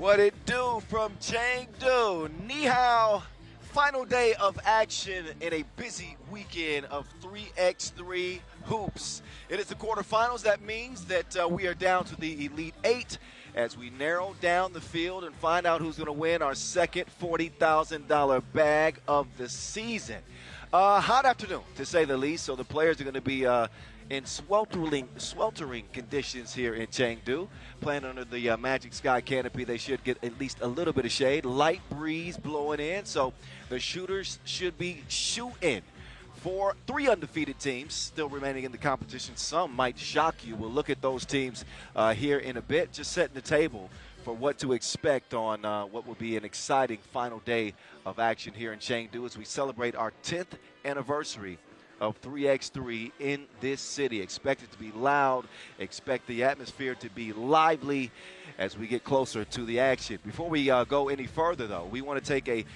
What it do from Chengdu? Ni hao. Final day of action in a busy weekend of 3x3 hoops. It is the quarterfinals. That means that we are down to the Elite 8 as we narrow down the field and find out who's going to win our second $40,000 bag of the season. Hot afternoon, to say the least, so the players are going to be in sweltering conditions here in Chengdu. Playing under the Magic Sky canopy, they should get at least a little bit of shade. Light breeze blowing in, so the shooters should be shooting. For three undefeated teams still remaining in the competition. Some might shock you. We'll look at those teams here in a bit, just setting the table for what to expect on what will be an exciting final day of action here in Chengdu as we celebrate our 10th anniversary of 3x3 in this city. Expect it to be loud, expect the atmosphere to be lively as we get closer to the action. Before we go any further, though, we want to take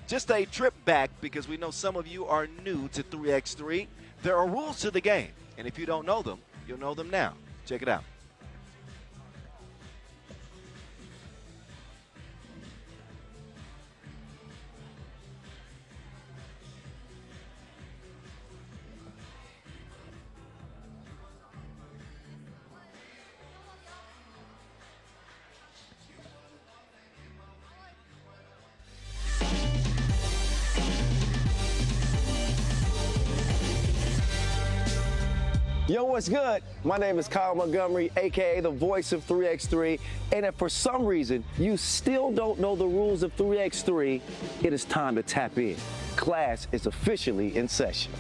just a trip back because we know some of you are new to 3x3. There are rules to the game, and if you don't know them, you'll know them now. Check it out. Yo, what's good? My name is Kyle Montgomery, aka the voice of 3x3, and if for some reason you still don't know the rules of 3x3, it is time to tap in. Class is officially in session.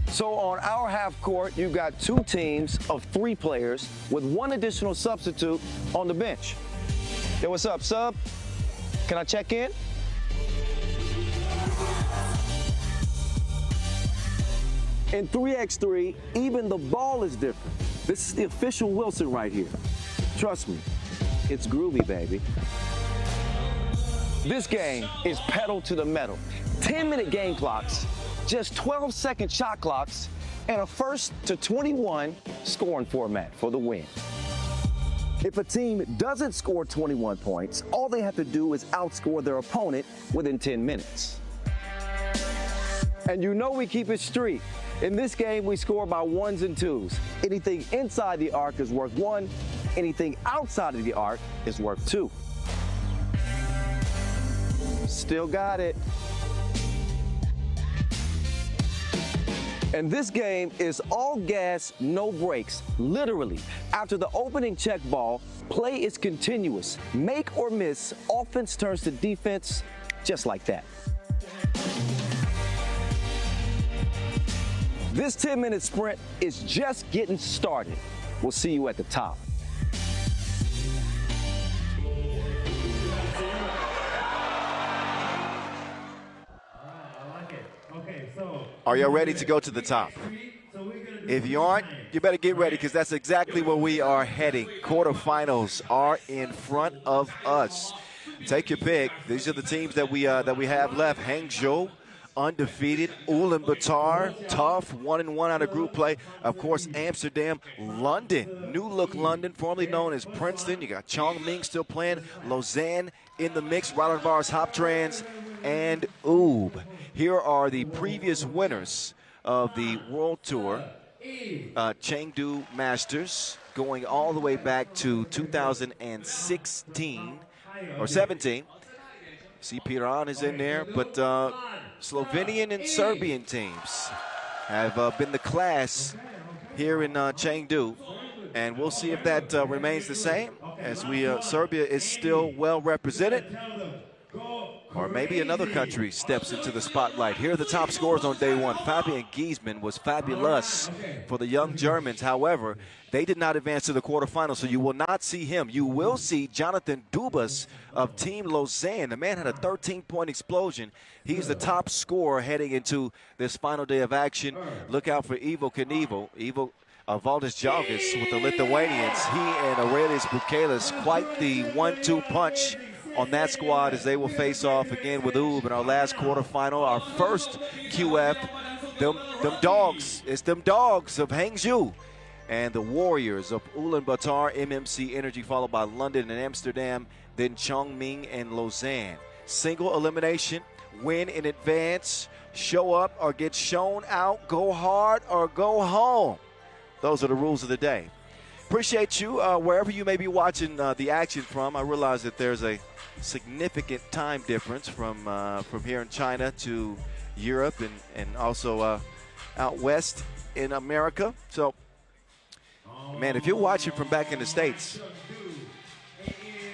So on our half court, you've got two teams of 3 players with one additional substitute on the bench. Yo, what's up, sub? Can I check in? In 3x3, even the ball is different. This is the official Wilson right here. Trust me, it's groovy, baby. This game is pedal to the metal. 10-minute game clocks, just 12-second shot clocks, and a 1st to 21 scoring format for the win. If a team doesn't score 21 points, all they have to do is outscore their opponent within 10 minutes. And you know we keep it street. In this game, we score by 1s and 2s. Anything inside the arc is worth 1. Anything outside of the arc is worth 2. Still got it. And this game is all gas, no brakes. Literally, after the opening check ball, play is continuous. Make or miss, offense turns to defense, just like that. This 10-minute sprint is just getting started. We'll see you at the top. Are you ready to go to the top? If you aren't, you better get ready because that's exactly where we are heading. Quarterfinals are in front of us. Take your pick. These are the teams that we have left. Hangzhou, undefeated. Ulaanbaatar, tough, 1-1 out of group play. Of course, Amsterdam, London, new look London, formerly known as Princeton. You got Chongming still playing. Lausanne in the mix. Raudondvaris, Hoptrans, and Oob. Here are the previous winners of the World Tour, Chengdu Masters, going all the way back to 2016 or 17. See, Piran is in there, but Slovenian and Serbian teams have been the class here in Chengdu, and we'll see if that remains the same as Serbia is still well represented, or maybe another country steps into the spotlight. Here are the top scorers on day one. Fabian Giesmann was fabulous for the young Germans. However, they did not advance to the quarterfinals, so you will not see him. You will see Jonathan Dubas of Team Lausanne. The man had a 13-point explosion. He's the top scorer heading into this final day of action. Look out for Ivo Knievel. Valdis Jalgis with the Lithuanians. He and Aurelius Bukelis, quite the 1-2 punch on that squad as they will face off again with Oob in our last quarterfinal, our first QF. Them dogs, it's them dogs of Hangzhou And the Warriors of Ulaanbaatar, MMC Energy, followed by London and Amsterdam, then Chongming and Lausanne. Single elimination, win in advance, show up or get shown out, go hard or go home. Those are the rules of the day. Appreciate you wherever you may be watching the action from. I realize that there's a significant time difference from here in China to Europe and also out west in America. So, man, if you're watching from back in the States,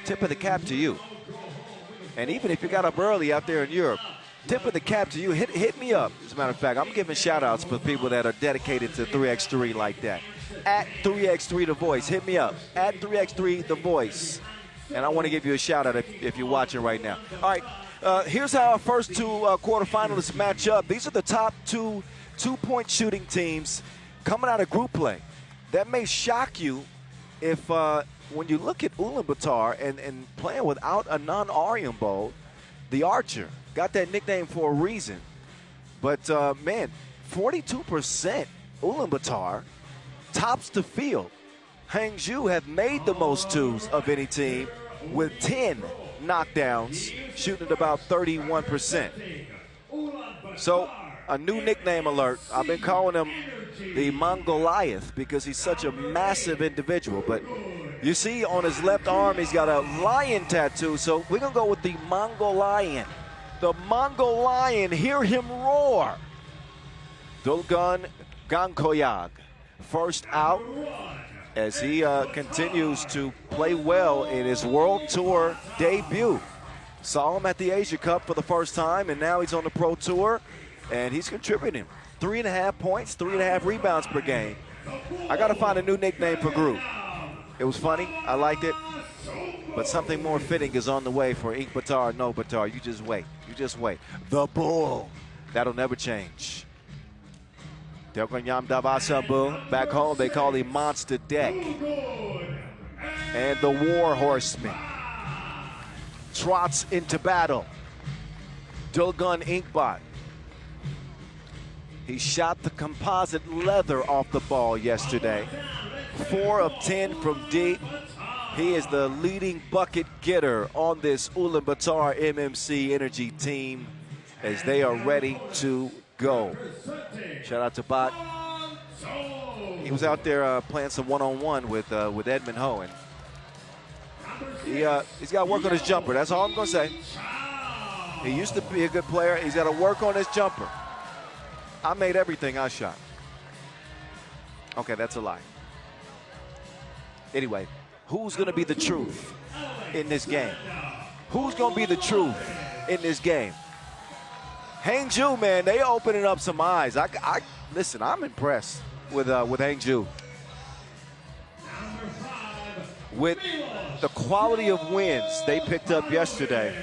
tip of the cap to you. And even if you got up early out there in Europe, tip of the cap to you. Hit me up. As a matter of fact, I'm giving shout-outs for people that are dedicated to 3x3 like that. At 3x3 The Voice. Hit me up. At 3x3 The Voice. And I want to give you a shout-out if you're watching right now. All right, here's how our first two quarterfinalists match up. These are the top two-point shooting teams coming out of group play. That may shock you if when you look at Ulaanbaatar and playing without a non-Aryan the Archer. Got that nickname for a reason. But, man, 42% Ulaanbaatar tops the field. Hangzhou have made the most twos of any team with 10 knockdowns, shooting at about 31%. So, a new nickname alert. I've been calling him the Mongoliath because he's such a massive individual. But you see on his left arm, he's got a lion tattoo. So we're going to go with the Mongolian. The Mongolian, hear him roar. Dulgun Gankoyag, first out as he continues to play well in his World Tour debut. Saw him at the Asia Cup for the first time, and now he's on the Pro Tour, and he's contributing. 3.5 points, 3.5 rebounds per game. I got to find a new nickname for Group. It was funny. I liked it. But something more fitting is on the way for Inkbatar, no Batar. You just wait. You just wait. The Bull. That'll never change. Back home, they call him Monster Deck. And the War Horseman trots into battle. Dulgun Inkbot. He shot the composite leather off the ball yesterday. 4 of 10 from deep. He is the leading bucket getter on this Ulaanbaatar MMC Energy team as they are ready to go. Shout out to Bot. He was out there playing some one-on-one with Edmund Ho, and he's got to work on his jumper. That's all I'm going to say. He used to be a good player. He's got to work on his jumper. I made everything I shot. Okay, that's a lie. Anyway, who's going to be the truth in this game? Who's going to be the truth in this game? Hangzhou, man, they opening up some eyes. Listen, I'm impressed with Hangzhou. With the quality of wins they picked up yesterday,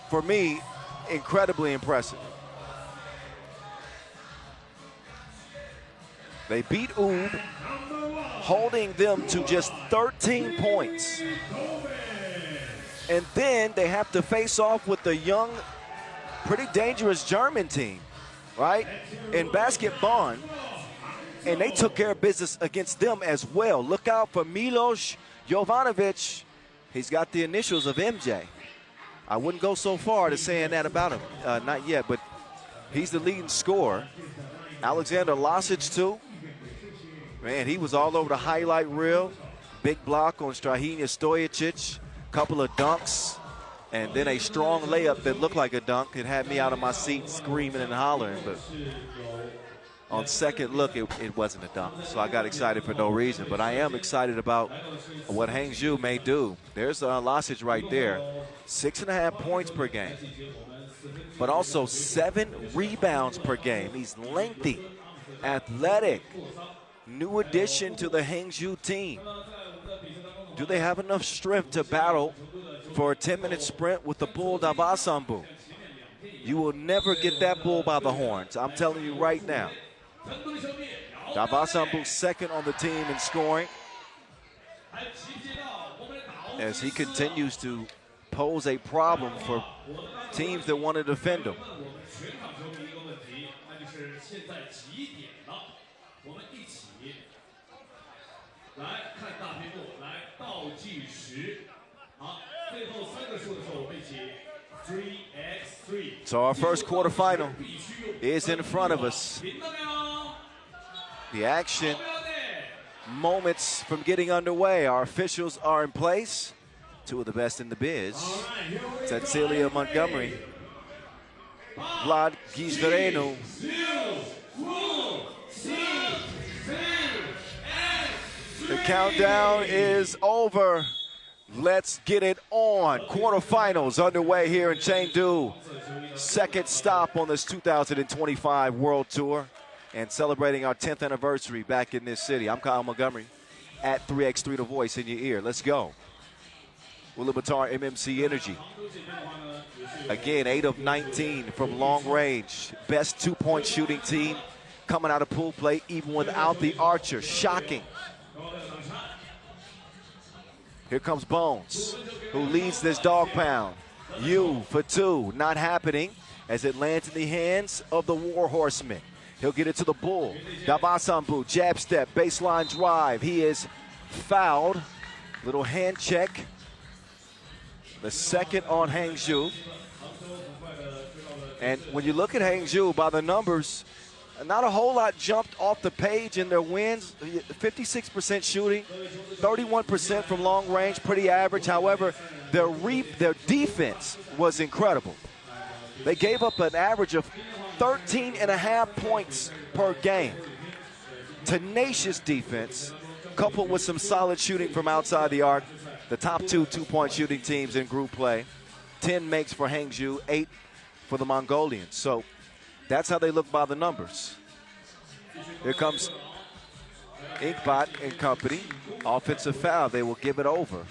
for me, incredibly impressive. They beat Ub, holding them to just 13 points. And then they have to face off with the young, pretty dangerous German team, right? In basketball. And they took care of business against them as well. Look out for Milos Jovanovic. He's got the initials of MJ. I wouldn't go so far to saying that about him, not yet, but he's the leading scorer. Alexander Lasic, too. Man, he was all over the highlight reel. Big block on Strahinja Stojicic. Couple of dunks. And then a strong layup that looked like a dunk. It had me out of my seat screaming and hollering. But on second look, it wasn't a dunk. So I got excited for no reason. But I am excited about what Hangzhou may do. There's Lasic right there. 6.5 points per game. But also 7 rebounds per game. He's lengthy, athletic. New addition to the Hangzhou team. Do they have enough strength to battle for a 10-minute sprint with the Bull Davasambu? You will never get that bull by the horns. I'm telling you right now. Davasambu second on the team in scoring as he continues to pose a problem for teams that want to defend him. 我们一起来看大屏幕，来倒计时。好，最后3个数的时候，我们一起 3x3。 So our first quarterfinal is in front of us. The action moments from getting underway. Our officials are in place. 2 of the best in the biz. Cecilia Montgomery, Vlad Gizverenu. The countdown is over. Let's get it on. Quarterfinals underway here in Chengdu. Second stop on this 2025 World Tour and celebrating our 10th anniversary back in this city. I'm Kyle Montgomery at 3x3 The Voice in your ear. Let's go. Ulaanbaatar MMC Energy. Again, 8 of 19 from long range. Best 2-point shooting team coming out of pool play even without the archer. Shocking. Here comes Bones, who leads this dog pound. U for 2, not happening as it lands in the hands of the War Horseman. He'll get it to the bull. Davasambu, jab step, baseline drive. He is fouled. Little hand check. The second on Hangzhou. And when you look at Hangzhou by the numbers, not a whole lot jumped off the page in their wins. 56% shooting, 31% from long range, pretty average. However, their defense was incredible. They gave up an average of 13.5 points per game. Tenacious defense, coupled with some solid shooting from outside the arc. The top 2 2-point shooting teams in group play. 10 makes for Hangzhou, 8 for the Mongolians. So that's how they look by the numbers. Here comes Inkbot and company. Offensive foul. They will give it over.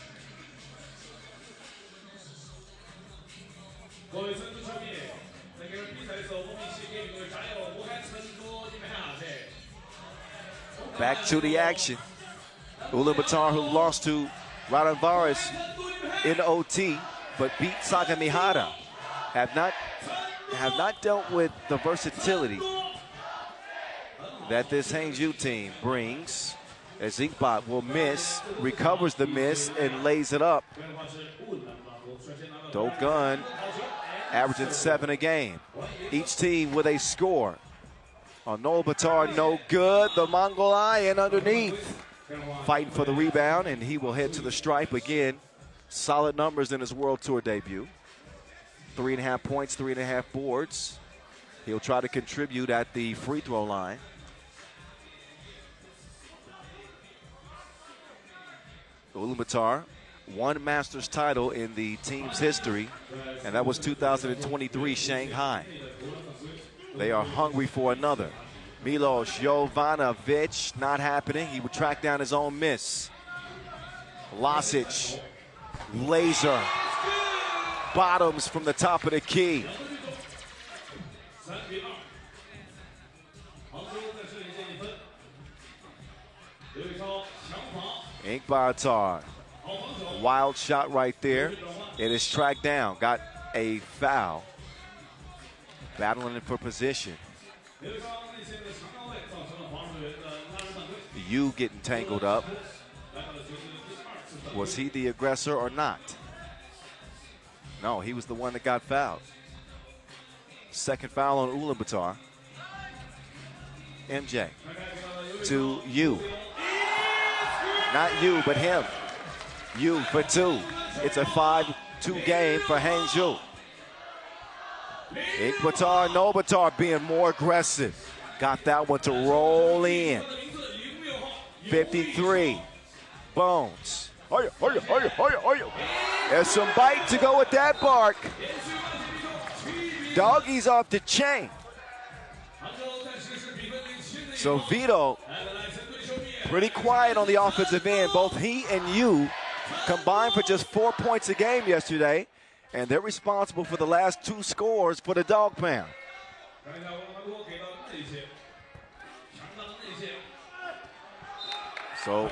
Back to the action. Ulaanbaatar, who lost to Raudondvaris in OT, but beat Sagamihara, have not dealt with the versatility that this Hangzhou team brings. As Inkbot will miss, recovers the miss, and lays it up. Dogun averaging 7 a game. Each team with a score. On Ulaanbaatar, no good. The Mongol Lion underneath. Fighting for the rebound, and he will head to the stripe again. Solid numbers in his World Tour debut. 3.5 points, 3.5 boards. He'll try to contribute at the free throw line. Ulaanbaatar, 1 Masters title in the team's history, and that was 2023 Shanghai. They are hungry for another. Milos Jovanovic, not happening. He would track down his own miss. Lasic, laser, bottoms from the top of the key. Hangzhou, wild shot right there. It is tracked down, got a foul. Battling for position. You getting tangled up. Was he the aggressor or not? No, he was the one that got fouled. Second foul on Ulaanbaatar. MJ to you. Not you, but him. You for 2. It's a 5-2 game for Hangzhou. Ulaanbaatar, Ulaanbaatar being more aggressive. Got that one to roll in. 53. Bones. There's some bite to go with that bark. Doggy's off the chain. So Vito, pretty quiet on the offensive end. Both he and you combined for just 4 points a game yesterday, and they're responsible for the last 2 scores for the dog pound. So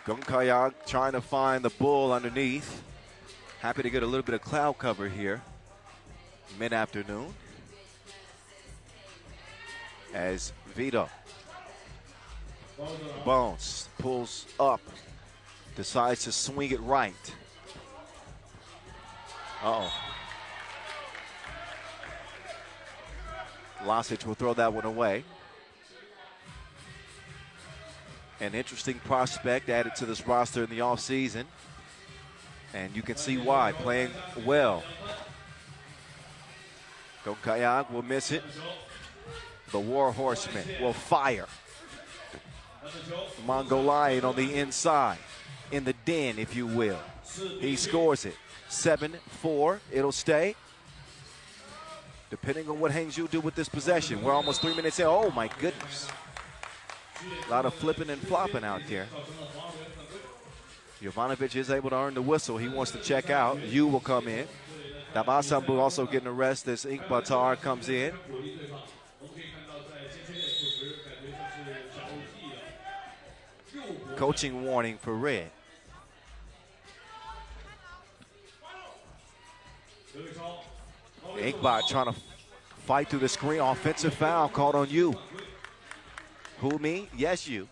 Gongkayag trying to find the bull underneath. Happy to get a little bit of cloud cover here mid-afternoon. as Vito Bones pulls up, decides to swing it right. Uh-oh. Lasic will throw that one away. An interesting prospect added to this roster in the offseason. And you can see why, playing well. Gokayag will miss it. The War Horseman will fire. Mongolian on the inside, in the den, if you will. He scores it. 7-4, it'll stay. Depending on what Hangzhou do with this possession. We're almost 3 minutes in. Oh my goodness. A lot of flipping and flopping out there. Jovanovic is able to earn the whistle. He wants to check out. Yu will come in. Dabasambu also getting a rest as Ulaanbaatar comes in. Coaching warning for Red. Inkbot trying to fight through the screen. Offensive foul called on you. Who, me? Yes, you.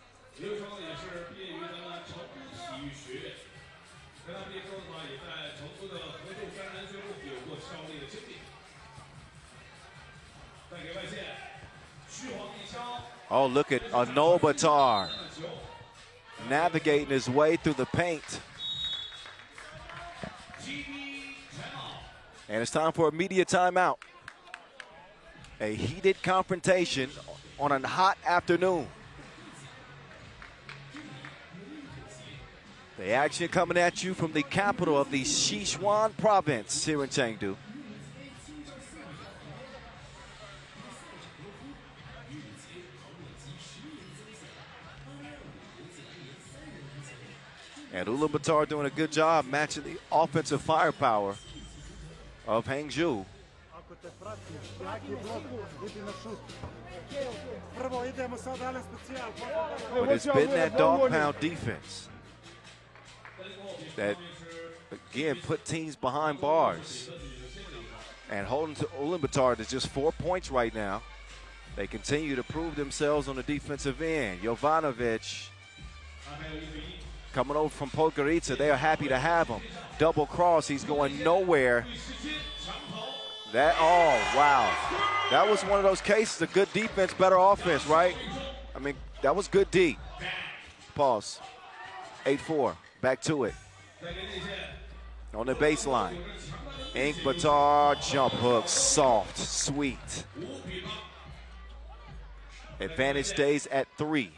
Oh, look at Ulaanbaatar navigating his way through the paint. And it's time for a media timeout. A heated confrontation on a hot afternoon. The action coming at you from the capital of the Sichuan province here in Chengdu. And Ulaanbaatar doing a good job matching the offensive firepower of Hangzhou. But it's been that dog pound defense that, again, put teams behind bars. And holding to Ulaanbaatar to just 4 points right now. They continue to prove themselves on the defensive end. Jovanovic coming over from Podgorica. They are happy to have him. Double cross, he's going nowhere. That, oh, wow. That was one of those cases of good defense, better offense, right? I mean, that was good D. Pause. 8-4, back to it. On the baseline. Ulaanbaatar jump hook, soft, sweet. Advantage stays at 3.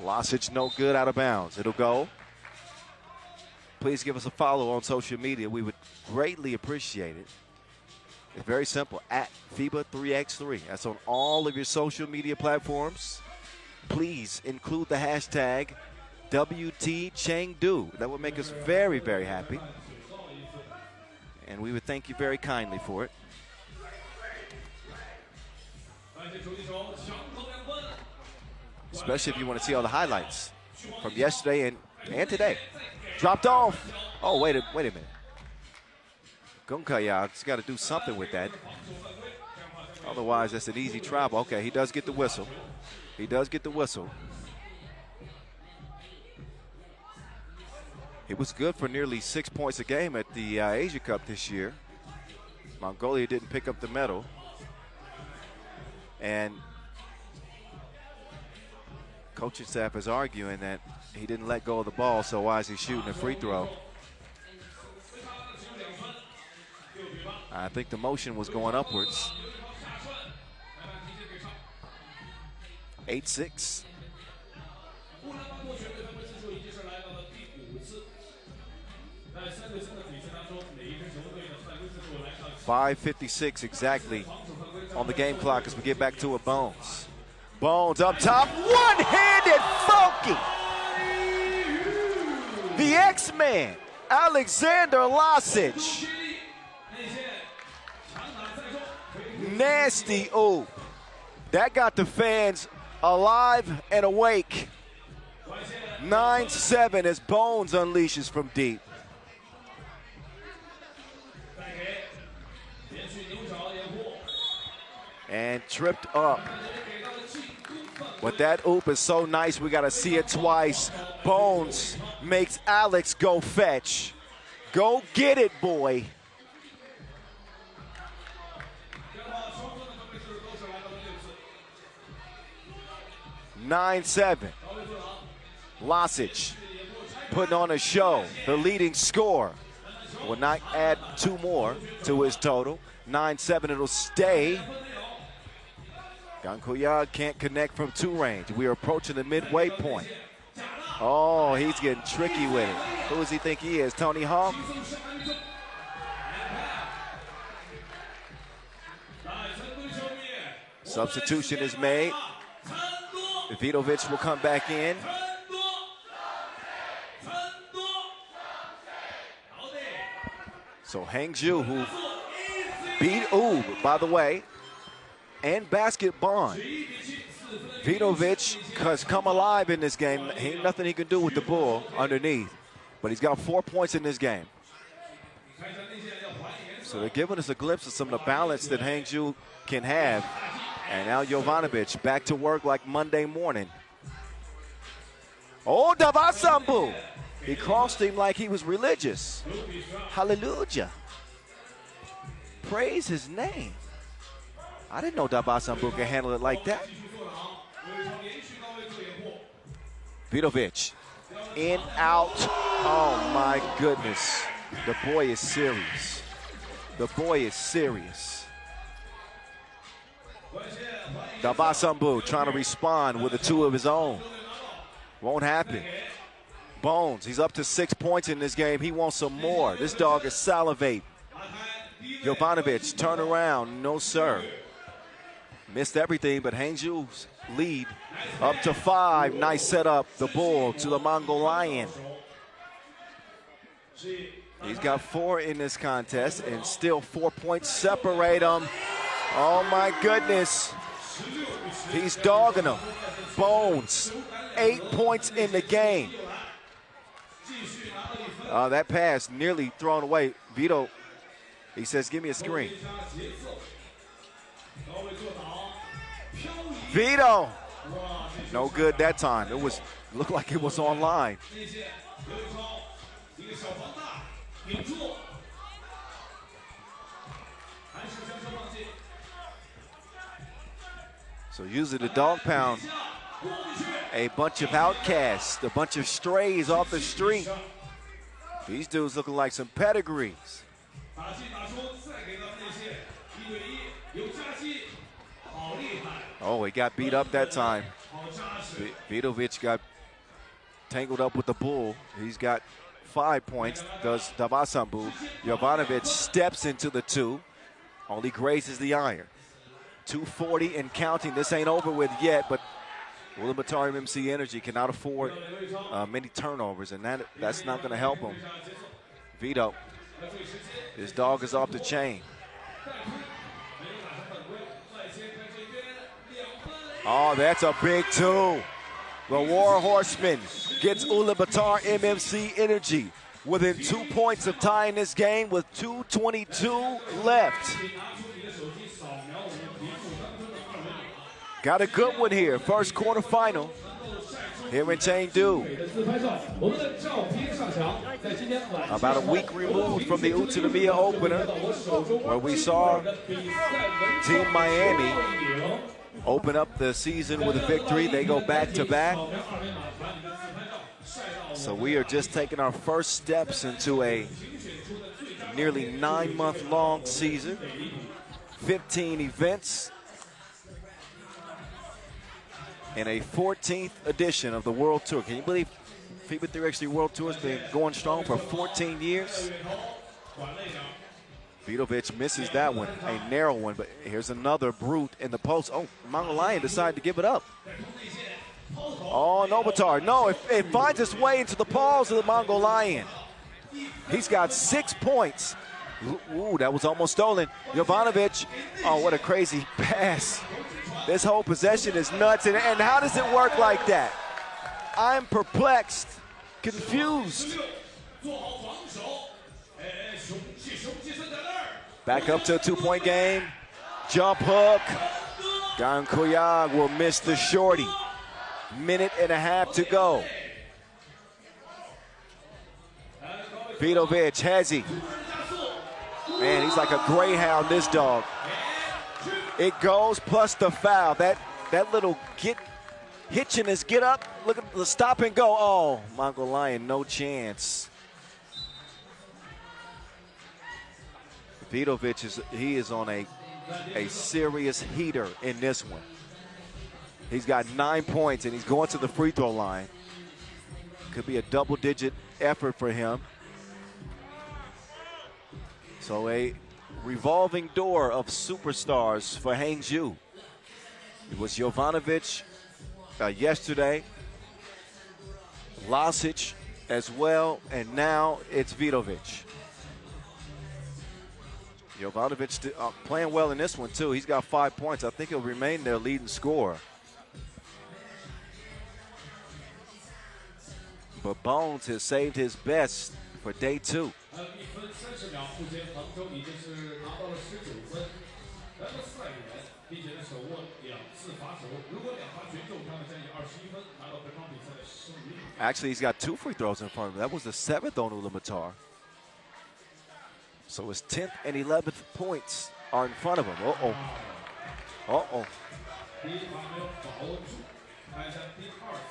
Lasic no good, out of bounds. It'll go. Please give us a follow on social media. We would greatly appreciate it. It's very simple, at FIBA 3x3. That's on all of your social media platforms. Please include the hashtag WT Chengdu. That would make us very, very happy. And we would thank you very kindly for it. Especially if you want to see all the highlights from yesterday and today. Dropped off. Oh, wait a minute. Gunkayag's got to do something with that. Otherwise, that's an easy travel. Okay, he does get the whistle. He does get the whistle. He was good for nearly 6 points a game at the Asia Cup this year. Mongolia didn't pick up the medal. And coaching staff is arguing that he didn't let go of the ball, so why is he shooting a free throw? I think the motion was going upwards. 8-6. .556 exactly on the game clock as we get back to it. Bones. Bones up top, one-handed funky. The X-Man, Alexander Lasic. Nasty oop. That got the fans alive and awake. 9-7 as Bones unleashes from deep. and tripped up. But that oop is so nice, we gotta see it twice. Bones makes Alex go fetch. Go get it, boy. (9-7). Losic putting on a show, the leading scorer. Will not add 2 more to his total. 9-7, it'll stay. Gankuya can't connect from 2 range. We are approaching the midway point. Oh, he's getting tricky with it. Who does he think he is, Tony Hawk? Substitution is made. Vidovic will come back in. So Hangzhou, who beat by the way, and basket Bond. Vidovic has come alive in this game. Ain't nothing he can do with the ball underneath, but he's got 4 points in this game. So they're giving us a glimpse of some of the balance that Hangzhou can have. And now Jovanovic back to work like Monday morning. Oh, Davasambu! He crossed him like he was religious. Hallelujah. Praise his name. I didn't know Davasambu could handle it like that. Vidovic, in, out. Oh my goodness. The boy is serious. The boy is serious. Davasambu trying to respond with a 2 of his own. Won't happen. Bones, he's up to 6 points in this game. He wants some more. This dog is salivate. Jovanovic, turn around. No, sir. Missed everything, but Hangzhou's lead up to 5. Nice setup, the bull to the Mongol Lion. He's got 4 in this contest, and still 4 points separate him. Oh my goodness. He's dogging him. Bones, 8 points in the game. That pass nearly thrown away. Vito, he says, give me a screen. Vito, no good that time. It looked like it was online. So usually the dog pound, a bunch of outcasts, a bunch of strays off the street. These dudes looking like some pedigrees. Oh, he got beat up that time. Vidovic got tangled up with the bull. He's got 5 points, does Davasambu. Jovanovic steps into the 2, only grazes the iron. 2:40 and counting. This ain't over with yet, but Ulaanbaatar MMC Energy cannot afford many turnovers, and that's not going to help him. Vito, his dog is off the chain. Oh, that's a big 2. The War Horseman gets Ulaanbaatar MMC Energy within 2 points of tying this game with 2:22 left. Got a good one here. First quarterfinal here in Chengdu. About a week removed from the Utsunomiya opener, where we saw Team Miami open up the season with a victory. They go back-to-back. So we are just taking our first steps into a nearly 9-month-long season. 15 events. And a 14th edition of the World Tour. Can you believe FIBA 3x3 World Tour has been going strong for 14 years? Vidovic misses that one, a narrow one, but here's another brute in the post. Oh, Mongol Lion decided to give it up. Oh, Ulaanbaatar, no, it finds its way into the paws of the Mongol Lion. He's got 6 points. Ooh, that was almost stolen. Jovanovic, oh, what a crazy pass. This whole possession is nuts, and how does it work like that? I'm perplexed, confused. Back up to a 2-point game. Jump hook. Gan Koyag will miss the shorty. Minute and a half to go. Vidovic, Hezi. Man, he's like a greyhound, this dog. It goes plus the foul. That little hitching his get up. Look at the stop and go. Oh, Mongol Lion, no chance. Vidovic is on a serious heater in this one. He's got 9 points and he's going to the free throw line. Could be a double-digit effort for him. So a revolving door of superstars for Hangzhou. It was Jovanovic yesterday, Lasic as well, and now it's Vidovic. Jovanovic playing well in this one too. He's got 5 points. I think he'll remain their leading scorer. But Bones has saved his best for day 2. Actually, he's got 2 free throws in front of him. That was the 7th on Ulaanbaatar. So his 10th and 11th points are in front of him. Uh-oh. Uh-oh.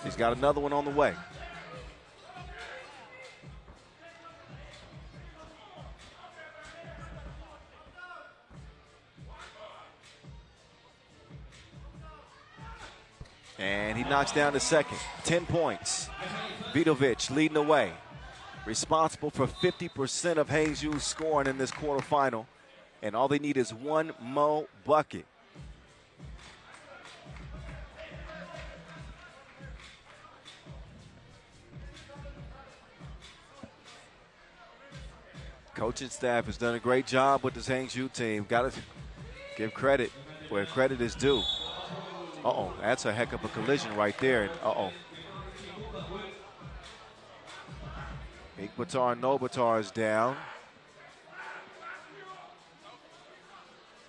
He's got another one on the way. And he knocks down the second. 10 points. Vidovic leading the way. Responsible for 50% of Hangzhou's scoring in this quarterfinal. And all they need is one more bucket. Coaching staff has done a great job with this Hangzhou team. Got to give credit where credit is due. Uh-oh, that's a heck of a collision right there. Uh-oh. Ikbatar and Nobatar is down.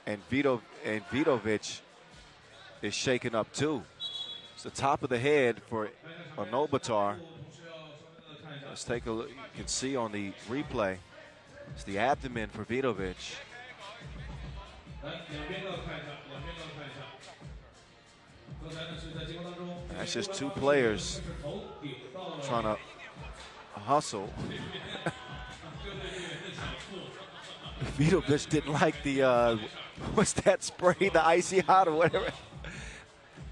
And Vidovic is shaken up too. It's the top of the head for Nobatar. Let's take a look. You can see on the replay. It's the abdomen for Vidovic. That's just 2 players trying to hustle. Vidovic didn't like the, what's that spray, the icy hot or whatever.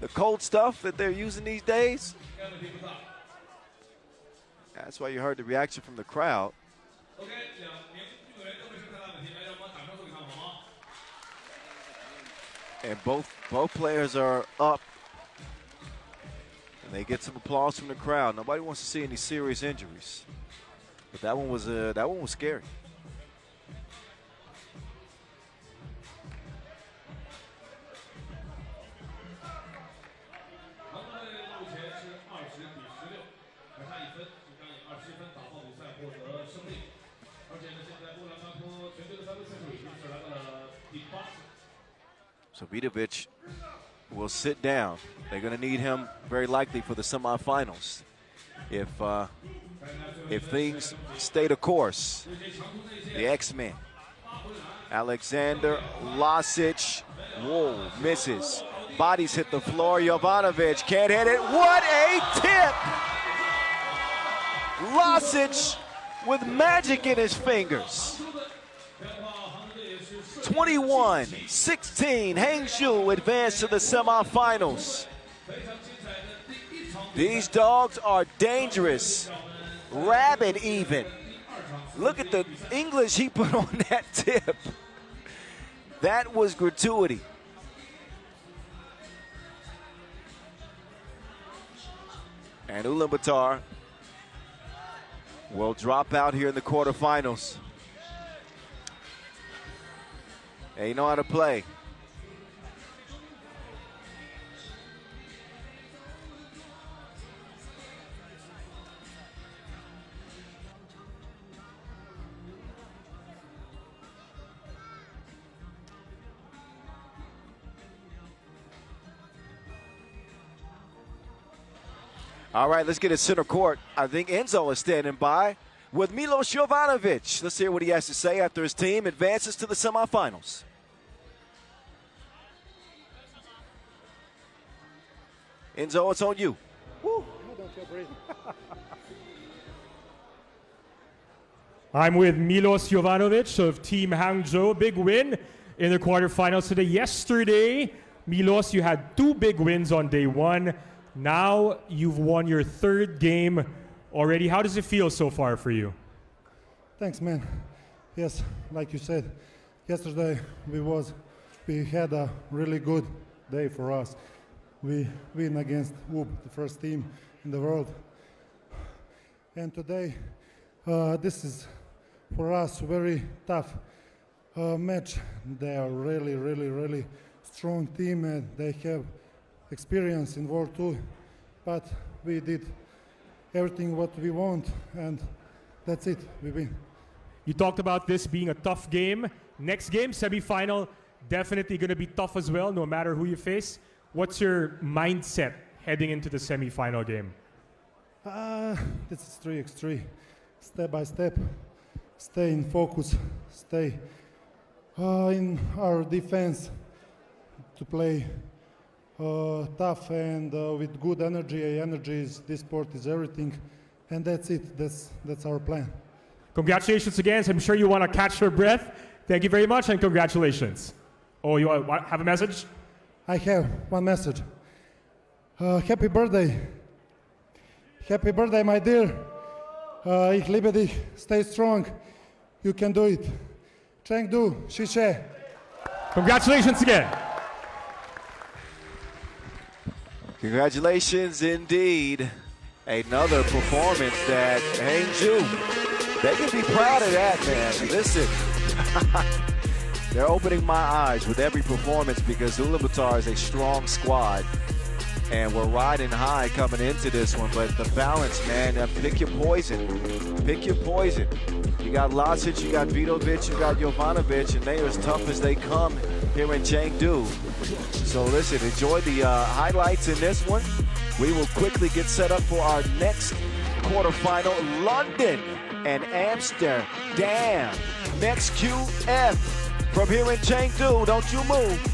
The cold stuff that they're using these days. That's why you heard the reaction from the crowd. And both players are up. And they get some applause from the crowd. Nobody wants to see any serious injuries. But that one was scary. So Vidovic will sit down. They're going to need him very likely for the semifinals. If things stay the course, the X-Men. Alexander Lasic, whoa, misses. Bodies hit the floor. Jovanovic can't hit it. What a tip! Lasic with magic in his fingers. 21-16, Hangzhou advanced to the semifinals. These dogs are dangerous, rabid even. Look at the English he put on that tip. That was gratuity. And Ulaanbaatar will drop out here in the quarterfinals. They know how to play. All right, let's get it center court. I think Enzo is standing by with Milos Jovanovic. Let's hear what he has to say after his team advances to the semifinals. Enzo, it's on you. Woo. I'm with Milos Jovanovic of Team Hangzhou. Big win in the quarterfinals today. Yesterday, Milos, you had 2 big wins on day 1. Now you've won your 3rd game already. How does it feel so far for you? Thanks, man. Yes, like you said, yesterday we had a really good day for us. We win against WUB, the first team in the world. And today, this is for us very tough match. They are really strong team and they have experience in World Tour. But we did everything what we want and that's it, we win. You talked about this being a tough game. Next game, semi-final, definitely going to be tough as well, no matter who you face. What's your mindset heading into the semi-final game? This is 3x3, step by step. Stay in focus, stay in our defense to play tough and with good energy. Energy is, this sport is everything, and that's it. That's our plan. Congratulations again. I'm sure you want to catch your breath. Thank you very much and congratulations. Oh, you have a message? I have one message. Happy birthday. Happy birthday, my dear. Ich liebe dich. Stay strong. You can do it. Chengdu, Shishe. Congratulations again. Congratulations indeed. Another performance that Hangzhou, they can be proud of that, man. Listen, they're opening my eyes with every performance because Ulaanbaatar is a strong squad. And we're riding high coming into this one, but the balance, man, pick your poison. Pick your poison. You got Lasic, you got Vidovic, you got Jovanovic, and they are as tough as they come here in Chengdu. So listen, enjoy the highlights in this one. We will quickly get set up for our next quarterfinal, London and Amsterdam. Next QF from here in Chengdu. Don't you move.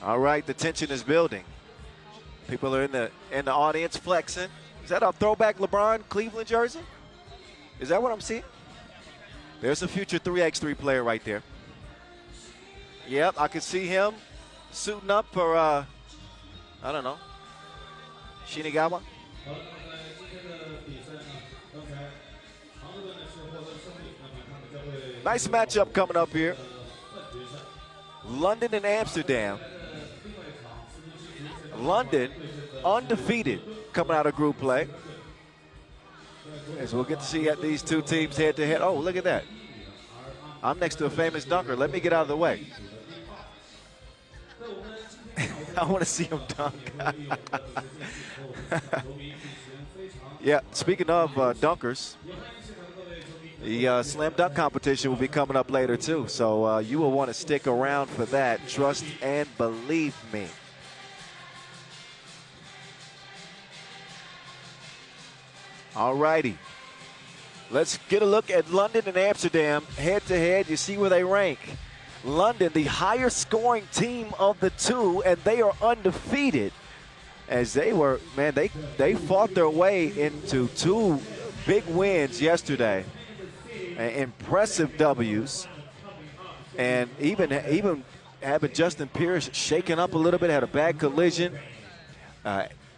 All right, the tension is building. People are in the audience flexing. Is that a throwback LeBron Cleveland jersey? Is that what I'm seeing? There's a future 3x3 player right there. Yep, I can see him suiting up for, I don't know, Shinagawa. Nice matchup coming up here. London and Amsterdam. London undefeated coming out of group play. As we'll get to see these two teams head to head. Oh, look at that. I'm next to a famous dunker. Let me get out of the way. I want to see him dunk. Yeah, speaking of dunkers, the slam dunk competition will be coming up later too. So you will want to stick around for that. Trust and believe me. All righty. Let's get a look at London and Amsterdam head to head. You see where they rank. London, the higher scoring team of the two, and they are undefeated. As they were, man, they fought their way into two big wins yesterday. Impressive W's. And even having Justin Pierce shaken up a little bit, had a bad collision.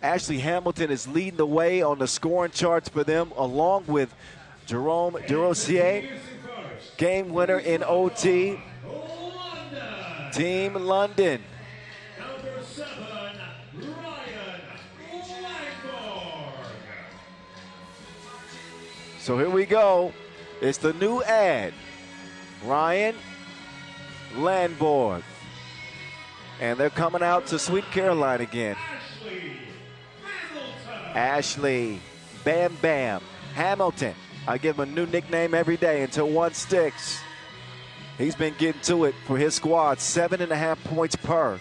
Ashley Hamilton is leading the way on the scoring charts for them, along with Jerome Durossier, game winner in OT. Team London. Number 7, Ryan Langborg. So here we go. It's the new ad. Ryan Landborg. And they're coming out to Sweet Caroline again. Ashley Bam Bam Hamilton. I give him a new nickname every day until one sticks. He's been getting to it for his squad. 7.5 points per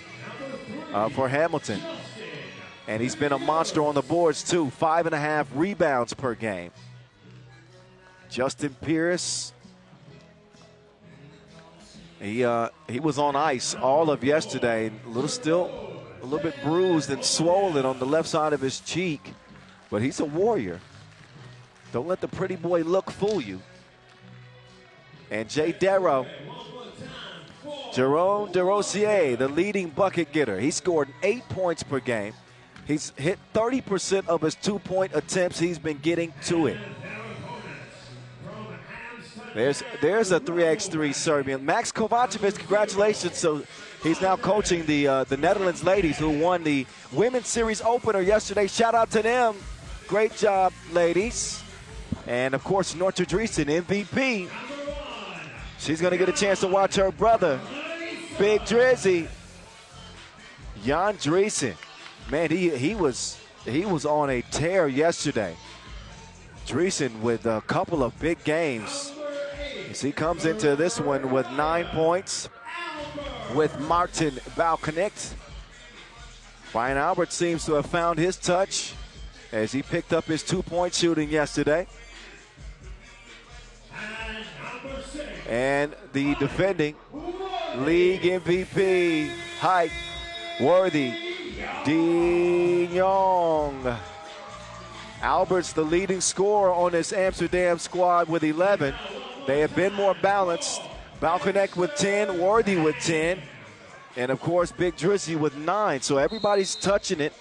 for Hamilton. And he's been a monster on the boards too. 5.5 rebounds per game. Justin Pierce. He was on ice all of yesterday. A little bit bruised and swollen on the left side of his cheek. But he's a warrior. Don't let the pretty boy look fool you. And Jay Darrow, Jerome Durossier, the leading bucket getter. He scored 8 points per game. He's hit 30% of his 2-point attempts. He's been getting to it. There's a 3x3 Serbian. Max Kovacevic, congratulations. So he's now coaching the Netherlands ladies who won the Women's Series opener yesterday. Shout out to them. Great job, ladies. And, of course, Norta Dreesen, MVP. She's going to get a chance to watch her brother, Big Drizzy. Jan Dreesen. Man, he was on a tear yesterday. Dreesen with a couple of big games. As he comes into this one with 9 points with Martin Balconnect. Brian Albert seems to have found his touch as he picked up his 2-point shooting yesterday. And the defending league MVP, Height Worthy De Jong. Albert's the leading scorer on this Amsterdam squad with 11. They have been more balanced. Balconnect with 10, Worthy with 10, and of course Big Drizzy with 9. So everybody's touching it,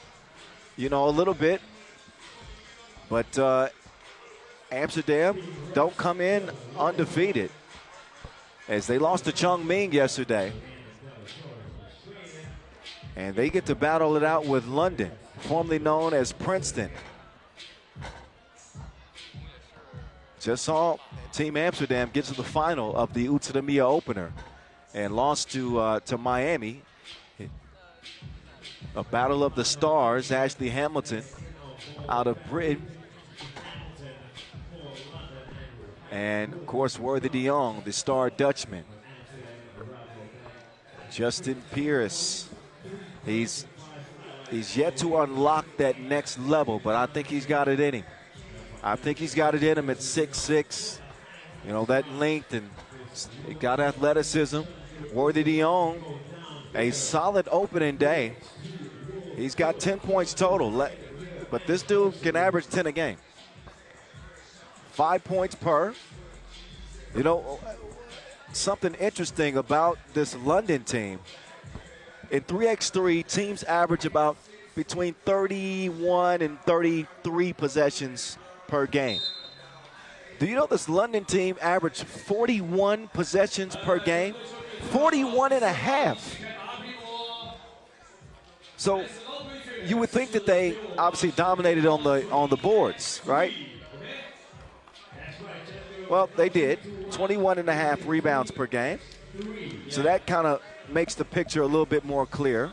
a little bit. But Amsterdam don't come in undefeated, as they lost to Chongming yesterday. And they get to battle it out with London, formerly known as Princeton. Just saw Team Amsterdam get to the final of the Utsunomiya opener and lost to Miami. A battle of the stars. Ashley Hamilton out of Britain. And, of course, Worthy de Jong, the star Dutchman. Justin Pierce. He's yet to unlock that next level, but I think he's got it in him. I think he's got it in him at 6'6". That length, and he got athleticism. Worthy de Jong, a solid opening day. He's got 10 points total, but this dude can average 10 a game. 5 points per. Something interesting about this London team. In 3x3, teams average about between 31 and 33 possessions per game. Do you know this London team averaged 41 possessions per game? 41 and a half. So you would think that they obviously dominated on the boards, right? Well, they did. 21 and a half rebounds per game. So that kind of makes the picture a little bit more clear.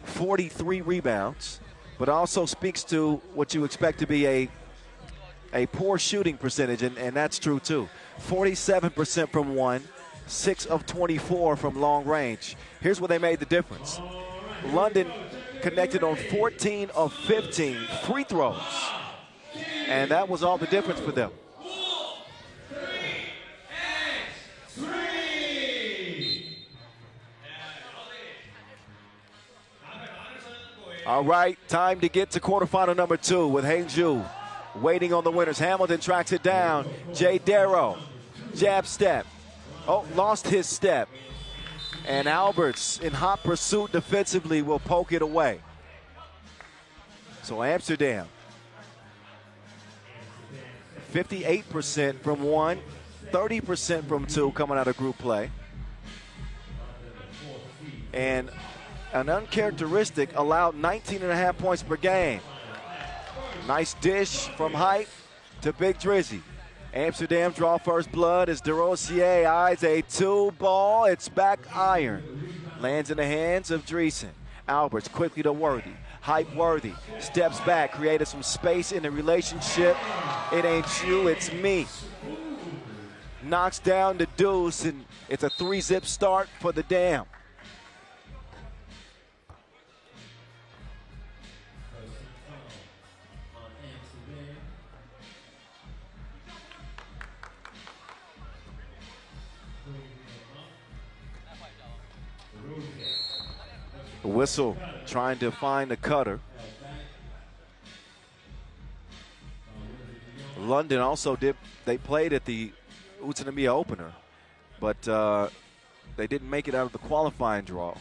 43 rebounds, but also speaks to what you expect to be a poor shooting percentage, and that's true too. 47% from one, 6 of 24 from long range. Here's where they made the difference. London connected on 14 of 15 free throws, and that was all the difference for them. All right, time to get to quarterfinal number 2 with Hangzhou waiting on the winners. Hamilton tracks it down. Jay Darrow, jab step. Oh, lost his step. And Alberts, in hot pursuit defensively, will poke it away. So Amsterdam, 58% from one, 30% from two coming out of group play. And an uncharacteristic allowed 19.5 points per game. Nice dish from Height to Big Drizzy. Amsterdam draw first blood as DeRosier eyes a 2-ball. It's back iron. Lands in the hands of Dreesen. Alberts quickly to Worthy. Hype Worthy steps back, created some space in the relationship. It ain't you, it's me. Knocks down the deuce, and it's a 3-zip start for the Dam. Whistle trying to find the cutter. London also they played at the Utsunomiya opener, but they didn't make it out of the qualifying draw.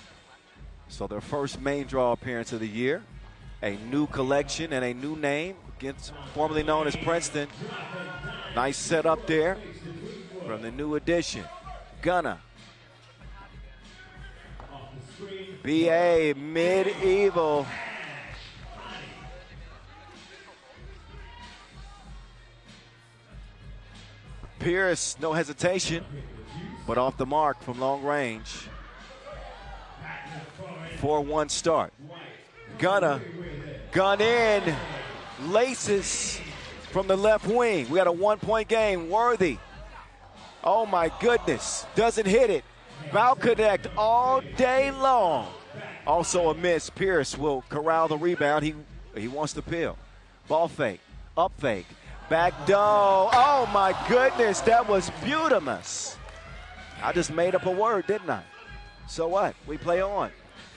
So their first main draw appearance of the year, a new collection and a new name against formerly known as Princeton. Nice setup there from the new addition, Gunna. BA Medieval. Pierce, no hesitation, but off the mark from long range. 4-1 start. Gunna, gun in, laces from the left wing. We got a 1-point game. Worthy, oh my goodness, doesn't hit it. Foul connect all day long. Also a miss. Pierce will corral the rebound. He wants to peel. Ball fake, up fake, back door. Oh my goodness, that was beautimous. I just made up a word, didn't I? So what? We play on.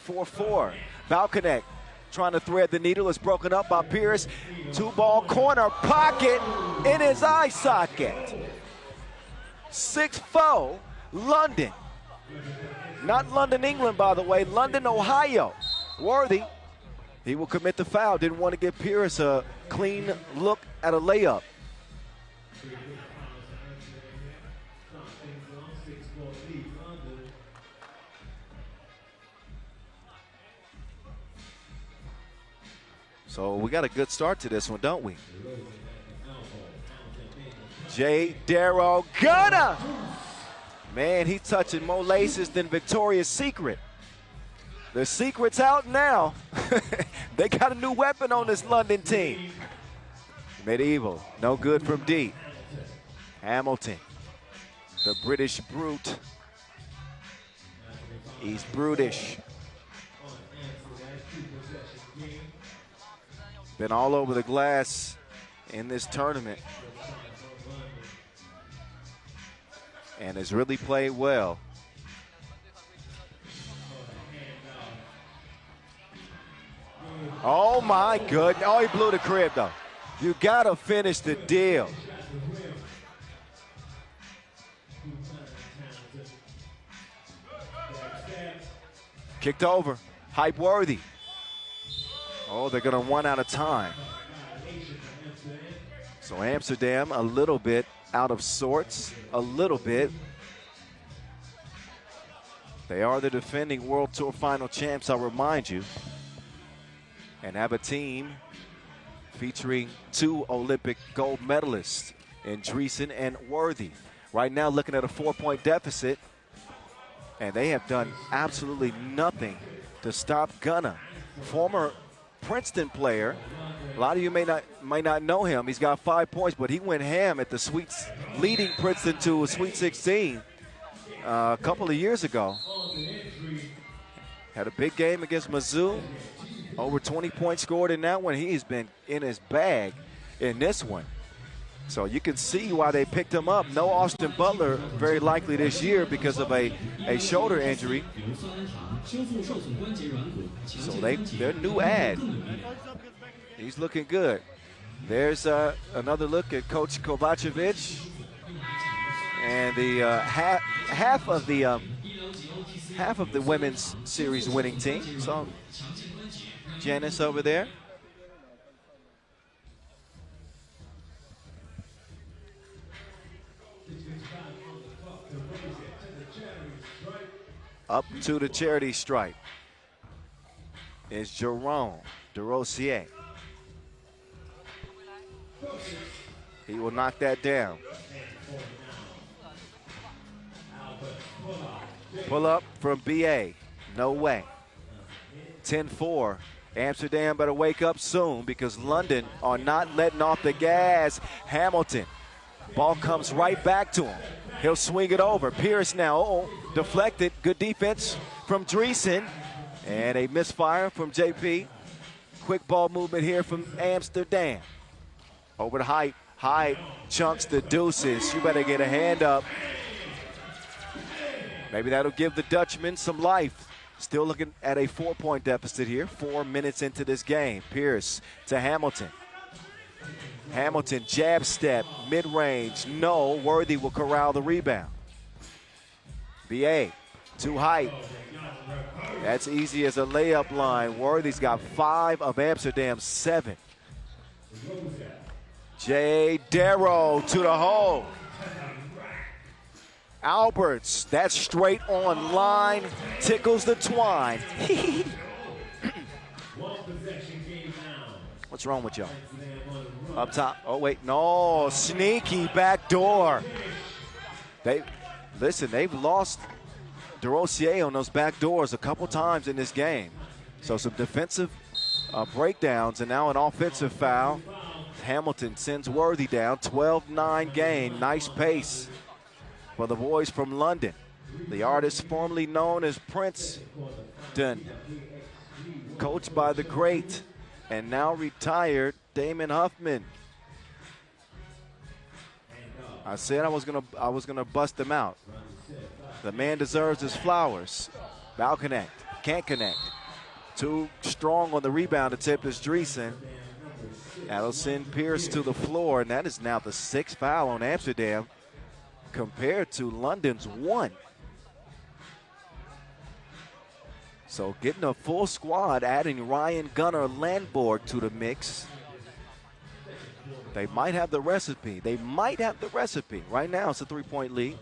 4-4. Foul connect. Trying to thread the needle. It's broken up by Pierce. 2-ball corner pocket in his eye socket. 6-4 London. Not London, England, by the way. London, Ohio. Worthy, he will commit the foul. Didn't want to give Pierce a clean look at a layup. So we got a good start to this one, don't we? Jay Darrow, Gunna! Man, he's touching more laces than Victoria's Secret. The secret's out now. They got a new weapon on this London team. Medieval, no good from deep. Hamilton, the British brute. He's brutish. Been all over the glass in this tournament. And has really played well. Oh my goodness. Oh, he blew the crib though. You gotta finish the deal. Kicked over. Hype Worthy. Oh, they're gonna run out of time. So Amsterdam a little bit out of sorts a little bit. They are the defending World Tour Final champs, I'll remind you, and have a team featuring 2 Olympic gold medalists in Dreesen and Worthy. Right now looking at a 4-point deficit, and they have done absolutely nothing to stop Gunna. Former Princeton player, a lot of you may not know him. He's got 5 points, but he went ham at the leading Princeton to a Sweet 16 a couple of years ago. Had a big game against Mizzou. Over 20 points scored in that one. He's been in his bag in this one. So you can see why they picked him up. No Austin Butler very likely this year because of a shoulder injury. So they're new ad. He's looking good. There's another look at Coach Kovacevic. And the half of the women's series winning team. So Janice over there. Up to the charity stripe is Jerome DeRosier. He will knock that down. Pull up from BA. No way. 10-4. Amsterdam better wake up soon because London are not letting off the gas. Hamilton. Ball comes right back to him. He'll swing it over. Pierce now, deflected. Good defense from Dreesen. And a misfire from JP. Quick ball movement here from Amsterdam. Over the height. High chunks the deuces. You better get a hand up. Maybe that'll give the Dutchman some life. Still looking at a 4-point deficit here. 4 minutes into this game. Pierce to Hamilton. Hamilton, jab step, mid-range, no. Worthy will corral the rebound. BA, too height. That's easy as a layup line. Worthy's got 5 of Amsterdam's 7. J. Darrow to the hole. Alberts, that's straight on line, tickles the twine. What's wrong with y'all? Up top. Oh, wait. No. Sneaky back door. They've lost DeRosier on those back doors a couple times in this game. So some defensive breakdowns and now an offensive foul. Hamilton sends Worthy down. 12-9 game. Nice pace for the boys from London. The artist formerly known as Princeton, coached by the great and now retired Damon Huffman. I said I was gonna bust him out. The man deserves his flowers. Foul connect, can't connect. Too strong on the rebound attempt is Dreesen. That'll send Pierce to the floor, and that is now the 6th foul on Amsterdam compared to London's 1. So getting a full squad, adding Ryan Gunnar Landborg to the mix. They might have the recipe. Right now it's a 3-point lead.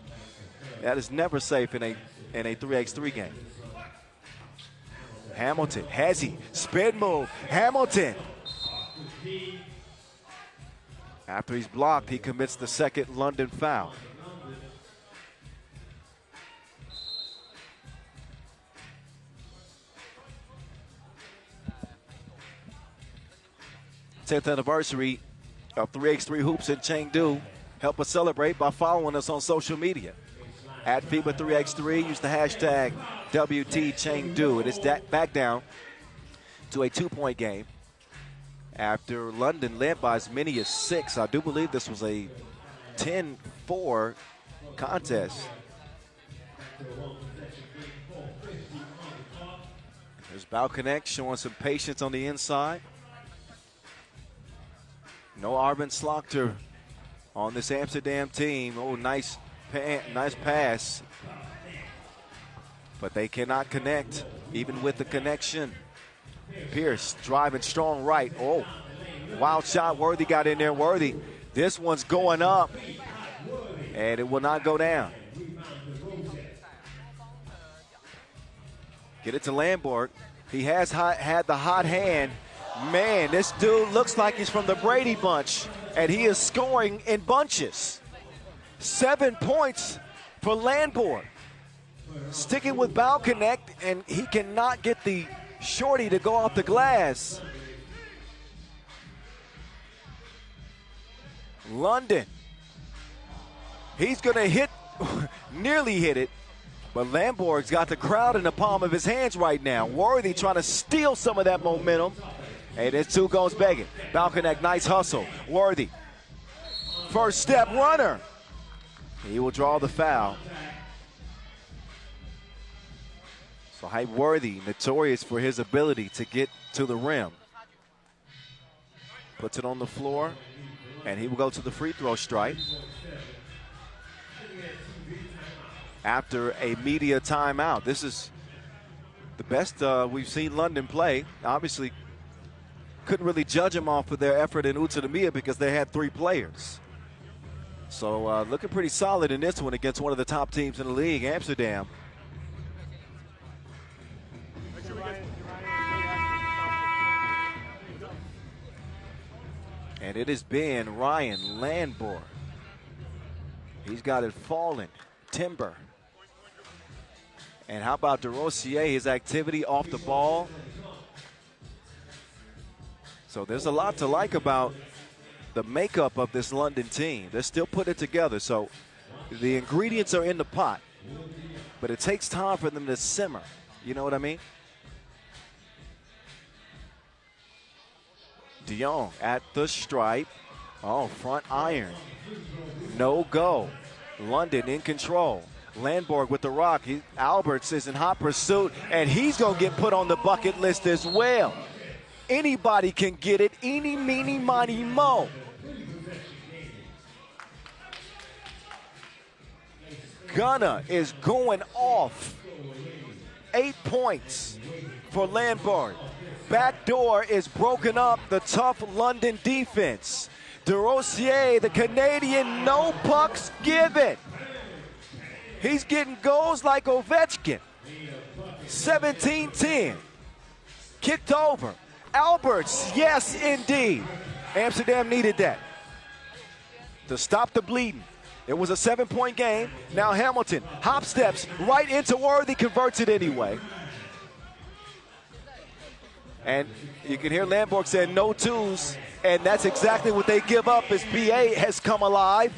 That is never safe in a 3x3 game. Hamilton, has he? Spin move, Hamilton. After he's blocked, he commits the 2nd London foul. '10th anniversary of 3x3 Hoops in Chengdu. Help us celebrate by following us on social media. At FIBA 3x3, use the hashtag WT Chengdu. It is back down to a 2-point game after London led by as many as 6. I do believe this was a 10-4 contest. There's Balconnect showing some patience on the inside. No Arvin Slaughter on this Amsterdam team. Oh, nice pass. But they cannot connect, even with the connection. Pierce driving strong right. Oh, wild shot. Worthy got in there. Worthy. This one's going up. And it will not go down. Get it to Ulaanbaatar. He has had the hot hand. Man, this dude looks like he's from the Brady Bunch, and he is scoring in bunches. 7 points for Ulaanbaatar. Sticking with bow connect, and he cannot get the shorty to go off the glass. London. He's going to hit, nearly hit it, but Ulaanbaatar's got the crowd in the palm of his hands right now. Worthy trying to steal some of that momentum. And it's two goes begging. Bow connect, nice hustle. Worthy. First step runner. He will draw the foul. So Worthy, notorious for his ability to get to the rim. Puts it on the floor, and he will go to the free throw stripe. After a media timeout. This is the best we've seen London play. Obviously, couldn't really judge them off of their effort in Utsunomiya because they had 3 players. So looking pretty solid in this one against one of the top teams in the league, Amsterdam. And it has been Ryan Ulaanbaatar. He's got it falling. Timber. And how about DeRosier, his activity off the ball? So there's a lot to like about the makeup of this London team. They're still putting it together. So the ingredients are in the pot, but it takes time for them to simmer. You know what I mean? De Jong at the stripe. Oh, front iron. No go. London in control. Ulaanbaatar with the rock. Alberts is in hot pursuit, and he's going to get put on the bucket list as well. Anybody can get it. Eeny, meeny, miny, mo. Gunna is going off. 8 points for Ulaanbaatar. Back door is broken up. The tough London defense. DeRosier, the Canadian, no pucks given. He's getting goals like Ovechkin. 17-10. Kicked over. Alberts, yes, indeed. Amsterdam needed that to stop the bleeding. It was a 7-point game. Now Hamilton, hop steps right into Worthy, converts it anyway. And you can hear Ulaanbaatar saying no twos, and that's exactly what they give up as BA has come alive.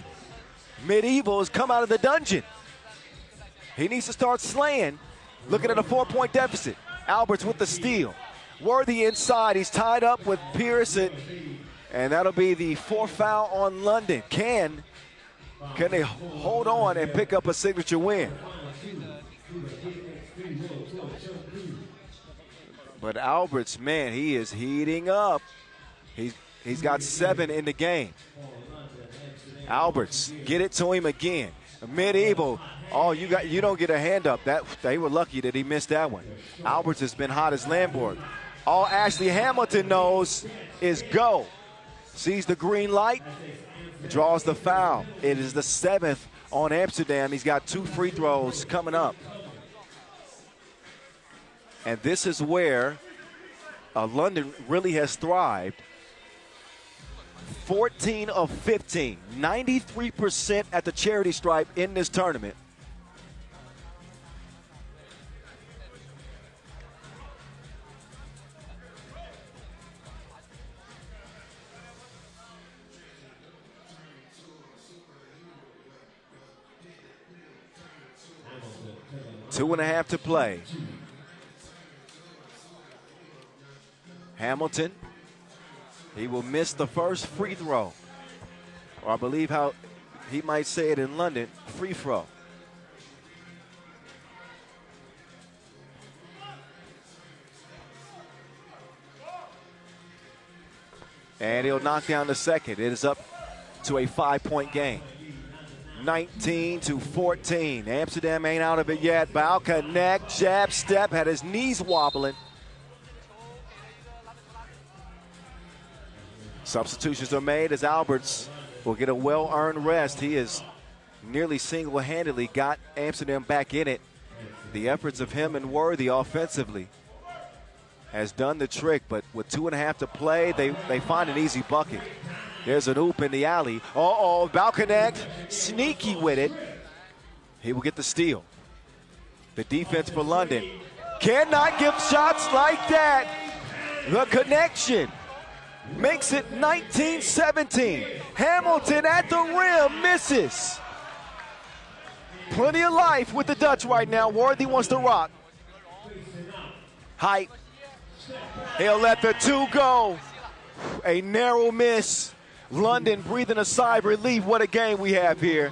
Medieval has come out of the dungeon. He needs to start slaying. Looking at a 4-point deficit. Alberts with the steal. Worthy inside. He's tied up with Pearson. And that'll be the 4th foul on London. Can they hold on and pick up a signature win? But Alberts, man, he is heating up. He's got 7 in the game. Alberts, get it to him again. Medieval. Oh, you don't get a hand up. They were lucky that he missed that one. Alberts has been hot as Ulaanbaatar. All Ashley Hamilton knows is go. Sees the green light, draws the foul. It is the 7th on Amsterdam. He's got 2 free throws coming up. And this is where London really has thrived. 14 of 15, 93% at the charity stripe in this tournament. Two and a half to play. Hamilton, he will miss the first free throw. Or I believe how he might say it in London, free throw. And he'll knock down the second. It is up to a 5-point game. 19-14. Amsterdam ain't out of it yet. Bow connect, jab step, had his knees wobbling. Substitutions are made as Alberts will get a well-earned rest. He is nearly single-handedly got Amsterdam back in it. The efforts of him and Worthy offensively has done the trick, but with 2.5 to play, they find an easy bucket. There's an oop in the alley. Uh-oh, Balconnect, sneaky with it. He will get the steal. The defense for London cannot give shots like that. The connection makes it 19-17. Hamilton at the rim misses. Plenty of life with the Dutch right now. Worthy wants to rock. Height. He'll let the two go. A narrow miss. London breathing a sigh of relief. What a game we have here.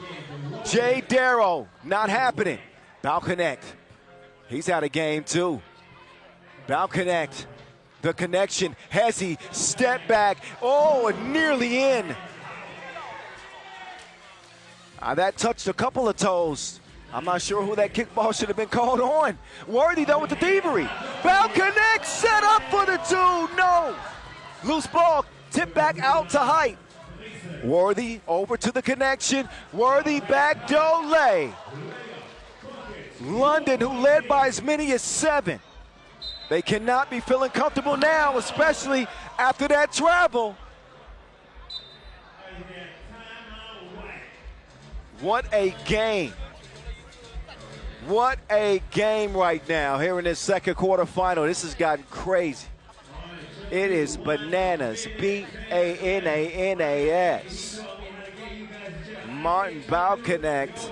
Jay Darrow, not happening. Balconnect. He's out of game too. Balconnect. The connection. Hezzy, step back. Oh, nearly in. That touched a couple of toes. I'm not sure who that kickball should have been called on. Worthy though with the thievery. Balconnect set up for the two. No. Loose ball. Tip back out to Height. Worthy over to the connection. Worthy back Dole. London, who led by as many as 7. They cannot be feeling comfortable now, especially after that travel. What a game. What a game right now here in this second quarterfinal. This has gotten crazy. It is bananas. B-A-N-A-N-A-S. Martin Balconnect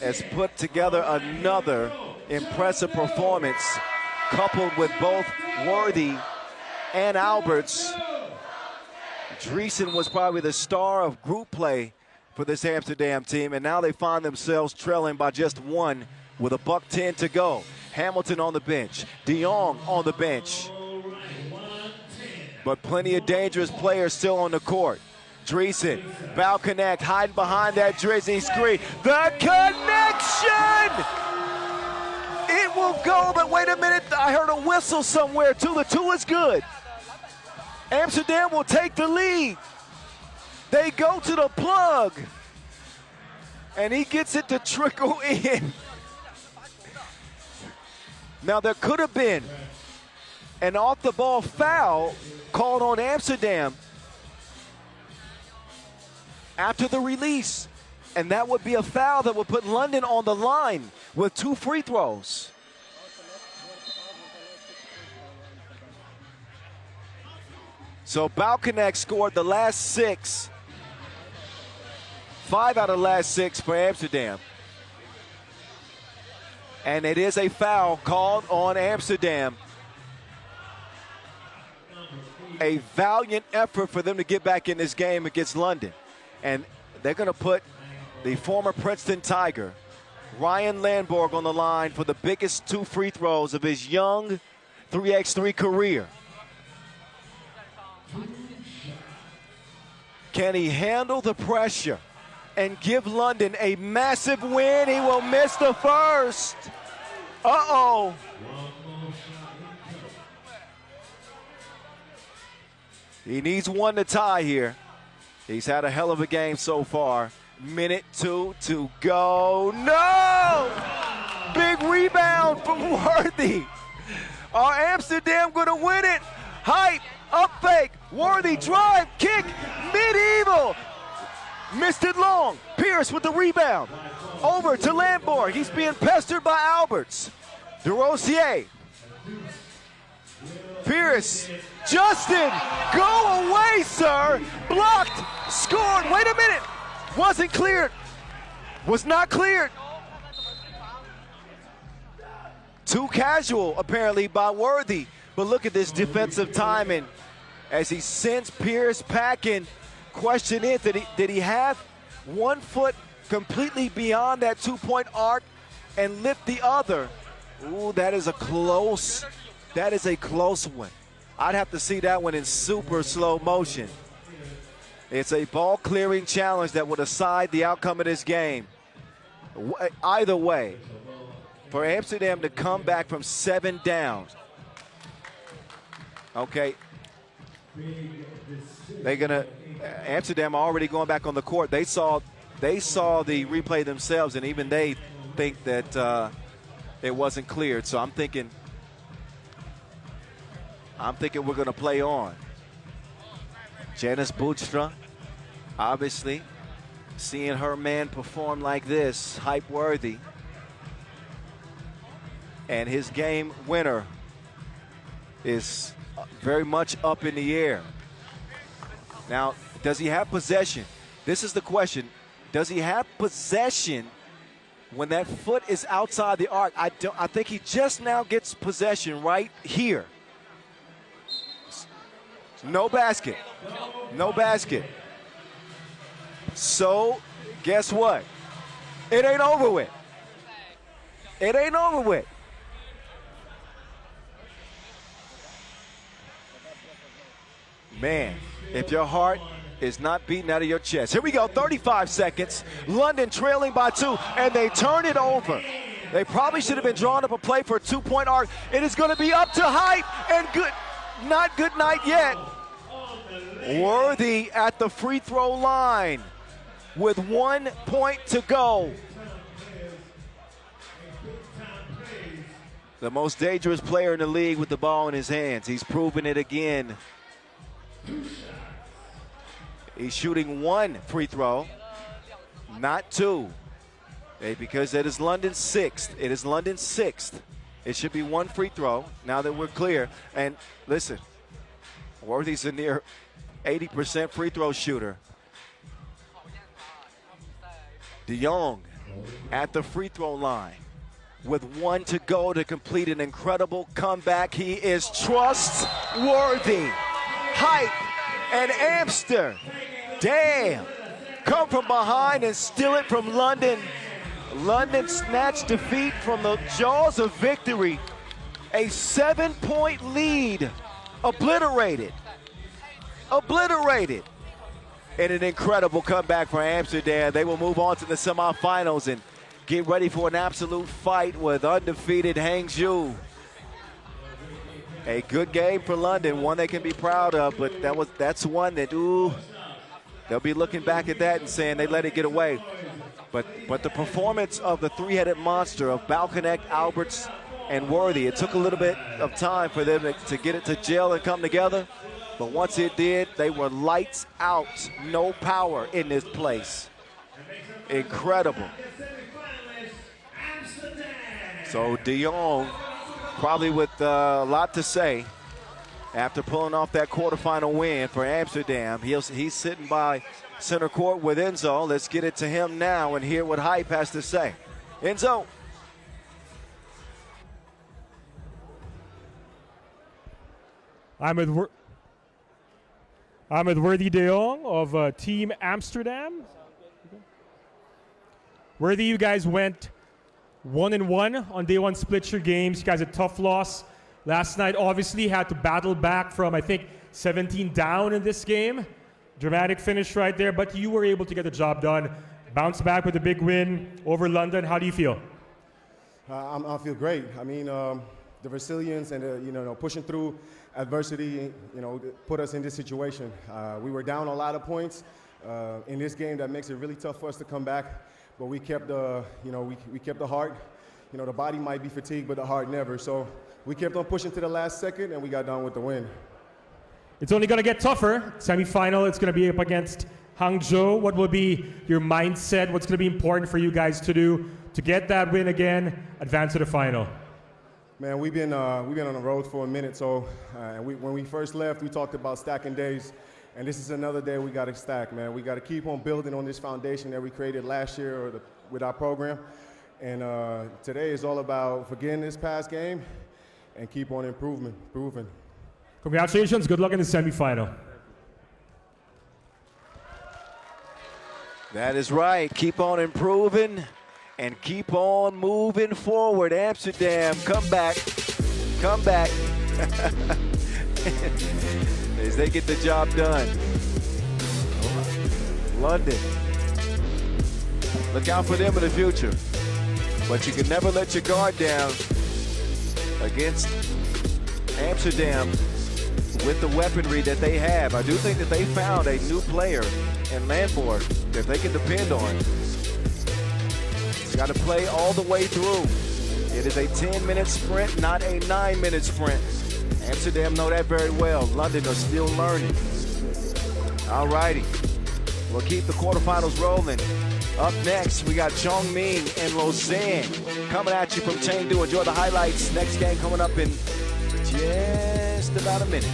has put together another impressive performance, coupled with both Worthy and Alberts. Dreesen was probably the star of group play for this Amsterdam team, and now they find themselves trailing by just 1 with $1:10 to go. Hamilton on the bench, De Jong on the bench, but plenty of dangerous players still on the court. Dreesen, Balconnect hiding behind that Drizzy screen. The connection! It will go, but wait a minute, I heard a whistle somewhere too. The two is good. Amsterdam will take the lead. They go to the plug, and he gets it to trickle in. Now there could have been an off-the-ball foul called on Amsterdam after the release, and that would be a foul that would put London on the line with 2 free throws. So Balconnect scored the last 6. 5 out of the last 6 for Amsterdam. And it is a foul called on Amsterdam. A valiant effort for them to get back in this game against London. And they're going to put the former Princeton Tiger, Ryan Landborg, on the line for the biggest 2 free throws of his young 3x3 career. Can he handle the pressure and give London a massive win? He will miss the first. Uh-oh. He needs 1 to tie here. He's had a hell of a game so far. Minute 2 to go. No! Big rebound from Worthy. Are Amsterdam going to win it? Hype, up fake, Worthy drive, kick, medieval. Missed it long. Pierce with the rebound. Over to Landborg. He's being pestered by Alberts. DeRosier. Pierce. Justin, go away, sir. Blocked, scored. Wait a minute. Wasn't cleared. Was not cleared. Too casual, apparently, by Worthy. But look at this defensive timing as he sends Pierce packing. Question is, did he have 1 foot completely beyond that 2-point arc and lift the other? Ooh, that is a close one. I'd have to see that one in super slow motion. It's a ball clearing challenge that would decide the outcome of this game. Either way, for Amsterdam to come back from 7 down. Okay. Amsterdam already going back on the court. They saw they saw the replay themselves, and even they think that it wasn't cleared. So I'm thinking we're going to play on. Janice Boedstra, obviously, seeing her man perform like this, hype worthy. And his game winner is very much up in the air. Now, does he have possession? This is the question. Does he have possession when that foot is outside the arc? I think he just now gets possession right here. No basket. No basket. So, guess what? It ain't over with. It ain't over with. Man, if your heart is not beating out of your chest. Here we go, 35 seconds. London trailing by 2, and they turn it over. They probably should have been drawing up a play for a 2-point arc. It is going to be up to hype, and good, not good night yet. Worthy at the free throw line with 1 point to go. The most dangerous player in the league with the ball in his hands. He's proven it again. He's shooting 1 free throw, not 2. Because it is London's 6th. It is London's 6th. It should be 1 free throw now that we're clear. And listen, Worthy's a near 80% free throw shooter. De Jong at the free throw line with 1 to go to complete an incredible comeback. He is trustworthy. Hype and Amsterdam come from behind and steal it from London. London snatched defeat from the jaws of victory. A 7-point lead obliterated. Obliterated. And an incredible comeback for Amsterdam. They will move on to the semifinals and get ready for an absolute fight with undefeated Hangzhou. A good game for London, one they can be proud of, but that's one that, ooh, they'll be looking back at that and saying they let it get away. But the performance of the three-headed monster of Balkanek, Alberts, and Worthy, it took a little bit of time for them to get it to gel and come together. But once it did, they were lights out, no power in this place. Incredible. So De Jong, probably with a lot to say after pulling off that quarterfinal win for Amsterdam. He's sitting by center court with Enzo. Let's get it to him now and hear what Hype has to say. Enzo. I'm with Worthy De Jong of Team Amsterdam. Worthy, you guys went 1-1 on day 1 split your games. You guys had a tough loss last night. Obviously had to battle back from, I think, 17 down in this game. Dramatic finish right there, but you were able to get the job done. Bounce back with a big win over London. How do you feel? I feel great. I mean, the resilience and pushing through adversity, put us in this situation. We were down a lot of points in this game. That makes it really tough for us to come back. But we kept the, we kept the heart. The body might be fatigued, but the heart never. So we kept on pushing to the last second, and we got done with the win. It's only going to get tougher. Semi-final, it's going to be up against Hangzhou. What will be your mindset? What's going to be important for you guys to do to get that win again, advance to the final? Man, we've been on the road for a minute. So when we first left, we talked about stacking days. And this is another day we got to stack, man. We got to keep on building on this foundation that we created last year with our program. And today is all about forgetting this past game and keep on improving. Congratulations. Good luck in the semifinal. That is right. Keep on improving and keep on moving forward. Amsterdam, come back. Come back. As they get the job done. London. Look out for them in the future. But you can never let your guard down against Amsterdam. with the weaponry that they have. I do think that they found a new player in Landborg that they can depend on. Got to play all the way through. It is a 10-minute sprint, not a 9-minute sprint. Amsterdam know that very well. London are still learning. All righty. We'll keep the quarterfinals rolling. Up next, we got Chongming and Lausanne coming at you from Chengdu. Enjoy the highlights. Next game coming up in just about a minute.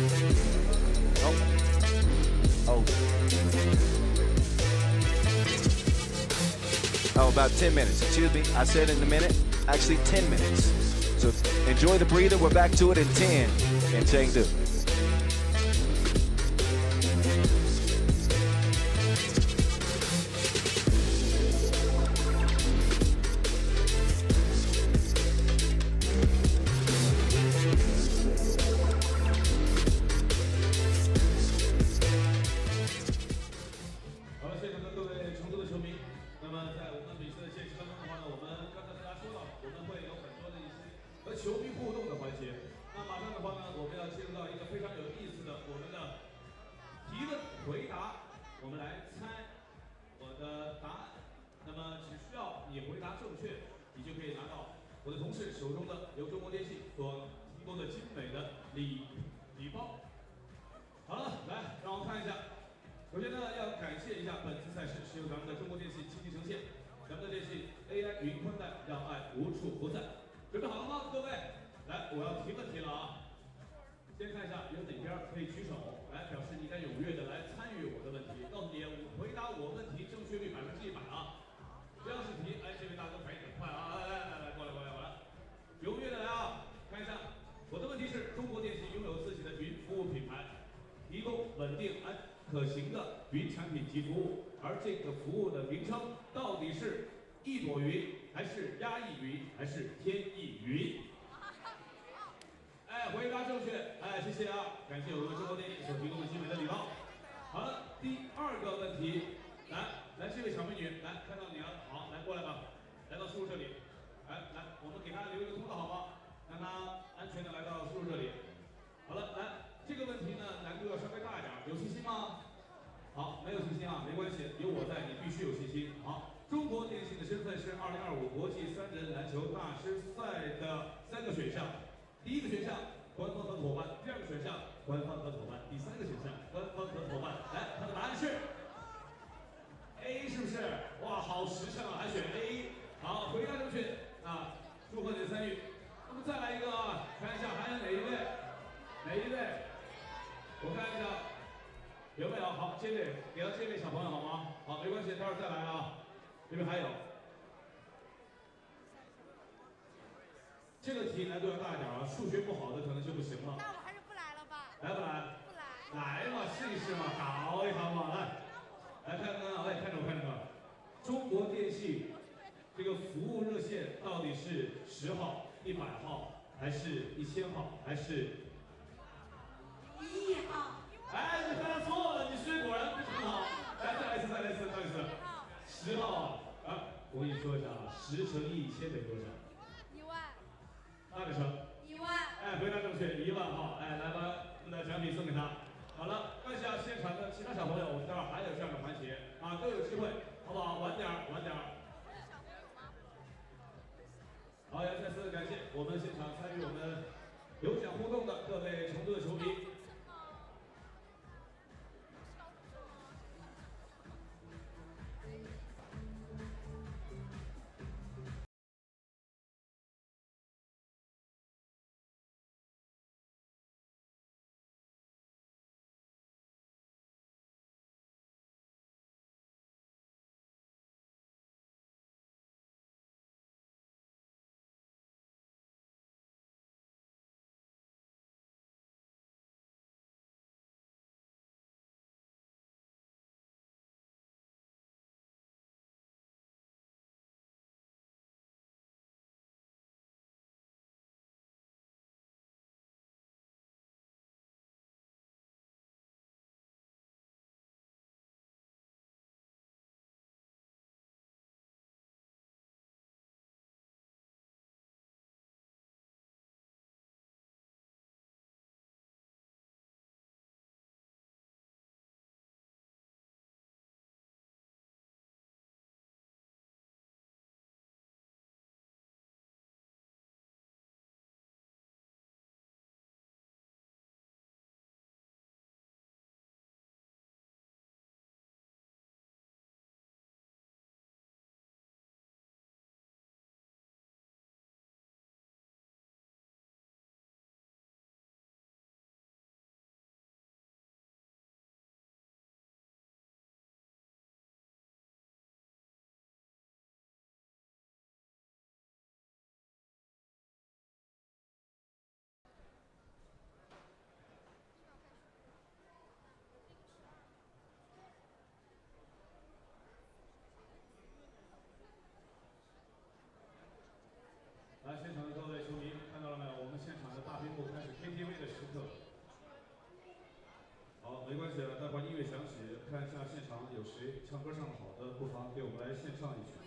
Oh, about 10 minutes. Excuse me. I said in a minute. Actually, 10 minutes. So enjoy the breather. We're back to it in 10 in Chengdu.球迷互动的环节，那马上的话呢，我们要进入到一个非常有意思的我们的提问回答，我们来猜我的答案。那么只需要你回答正确，你就可以拿到我的同事手中的由中国电信所提供的精美的礼包。好了，来让我们看一下。首先呢，要感谢一下本次赛事是由咱们的中国电信倾力呈现，咱们的电信 AI 云宽带，让爱无处不在。准备好了吗，各位？来，我要提问题了啊！先看一下有哪边可以举手，来表示你该踊跃的来参与我的问题。告诉你，我回答我问题正确率100%啊！这样试题，哎，这位大哥反应很快啊！来，过来，踊跃的来啊！看一下，我的问题是：中国电信拥有自己的云服务品牌，提供稳定可行的云产品及服务，而这个服务的名称到底是一朵云，还是压抑云，还是天翼云？哎，回答正确，哎，谢谢啊，感谢我们中国电信所提供的精美的礼包。好了，第二个问题，来，这位小美女，来，看到你了，好，来过来吧，来到叔叔这里，来，我们给她留一个通道好吗？让她安全的来到叔叔这里。好了，来，这个问题呢难度要稍微大一点，有信心吗？好，没有信心啊，没关系，有我在，你必须有信心。好，中国电信的身份是2025国际3人篮球大师赛的3个选项。第一个选项，官方和伙伴；第二个选项，官方和伙伴；第三个选项，官方和伙伴。来，他的答案是 A， 是不是？哇，好实诚啊，还选 A。好，回答正确啊，祝贺你的参与。那么再来一个啊，看一下还有哪一位？我看一下有没有？好，这位给到这位小朋友好吗？好，没关系，待会儿再来啊。这边还有。这个题难度要大一点啊，数学不好的可能就不行了。那我还是不来了吧？来不来？不来。来嘛，试一试嘛，搞一搞嘛，来看看，看着我。中国电信这个服务热线到底是10号、100号，还是1000号，还是1号？哎，你回答错了，你数学果然不是很好。来，再来一次，10号啊！我跟你说一下啊，10乘以1000等于多少？1万。8个乘。1万。哎，回答正确，1万哈！哎，来把我们的奖品送给他。好了，问一下现场的其他小朋友，我们待会儿还有这样的环节啊，都有机会，好不好？晚点。好，也再次感谢我们现场参与我们有奖互动的各位成都的球迷。没关系，待会儿音乐响起，看一下现场有谁唱歌唱得好的，不妨给我们来献唱一曲。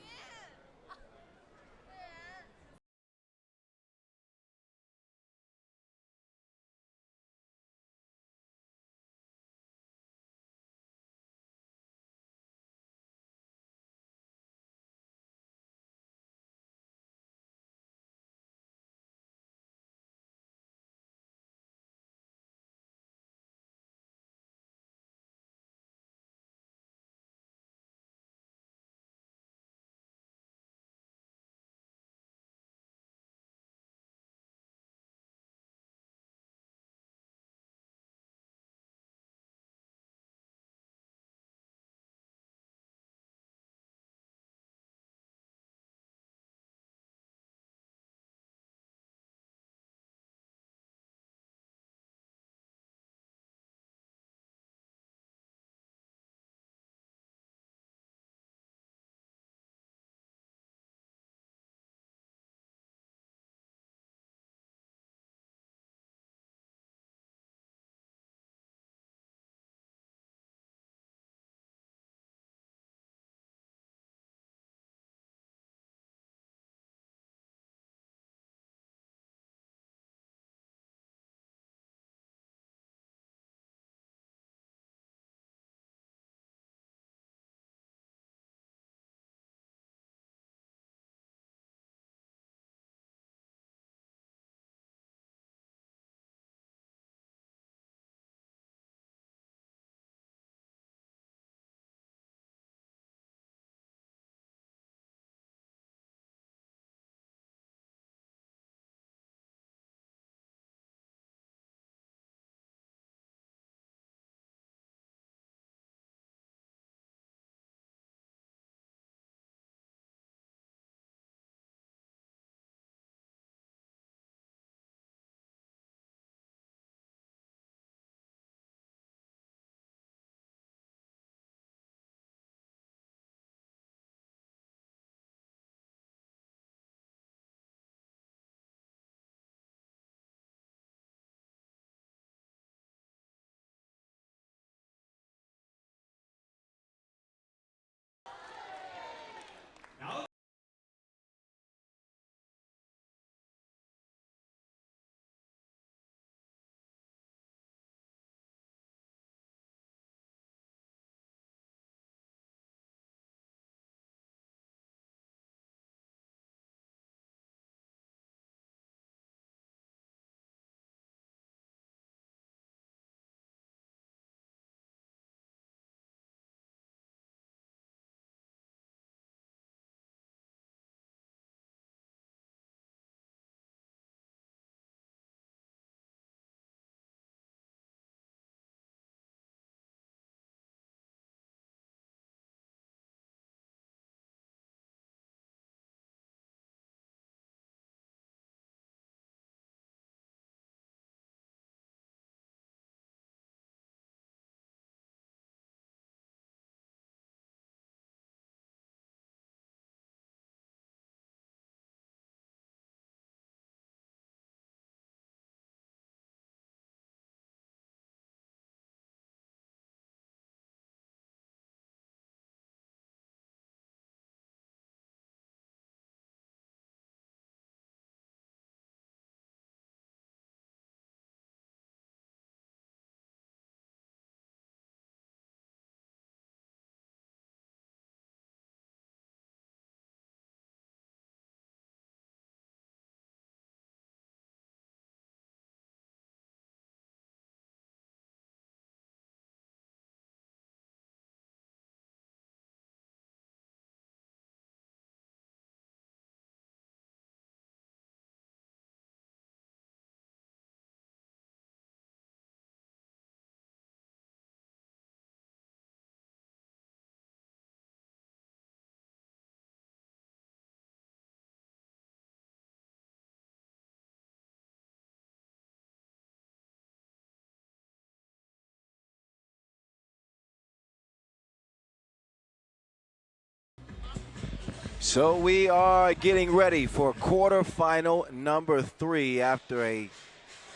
So we are getting ready for quarterfinal number 3 after a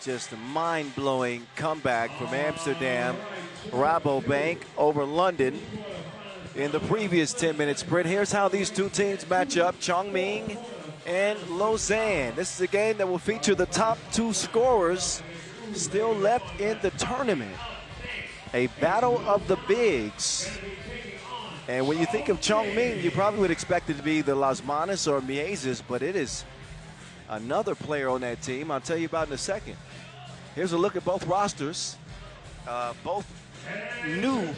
Just a mind-blowing comeback from Amsterdam, RABOBANK over London in the previous 10-minute sprint. Here's how these two teams match up, Chongming and Lausanne. This is a game that will feature the top two scorers still left in the tournament. A battle of the bigs. And when you think of Chongming, you probably would expect it to be the Lasmanis or Miezes, but it is another player on that team I'll tell you about in a second. Here's a look at both rosters. Both new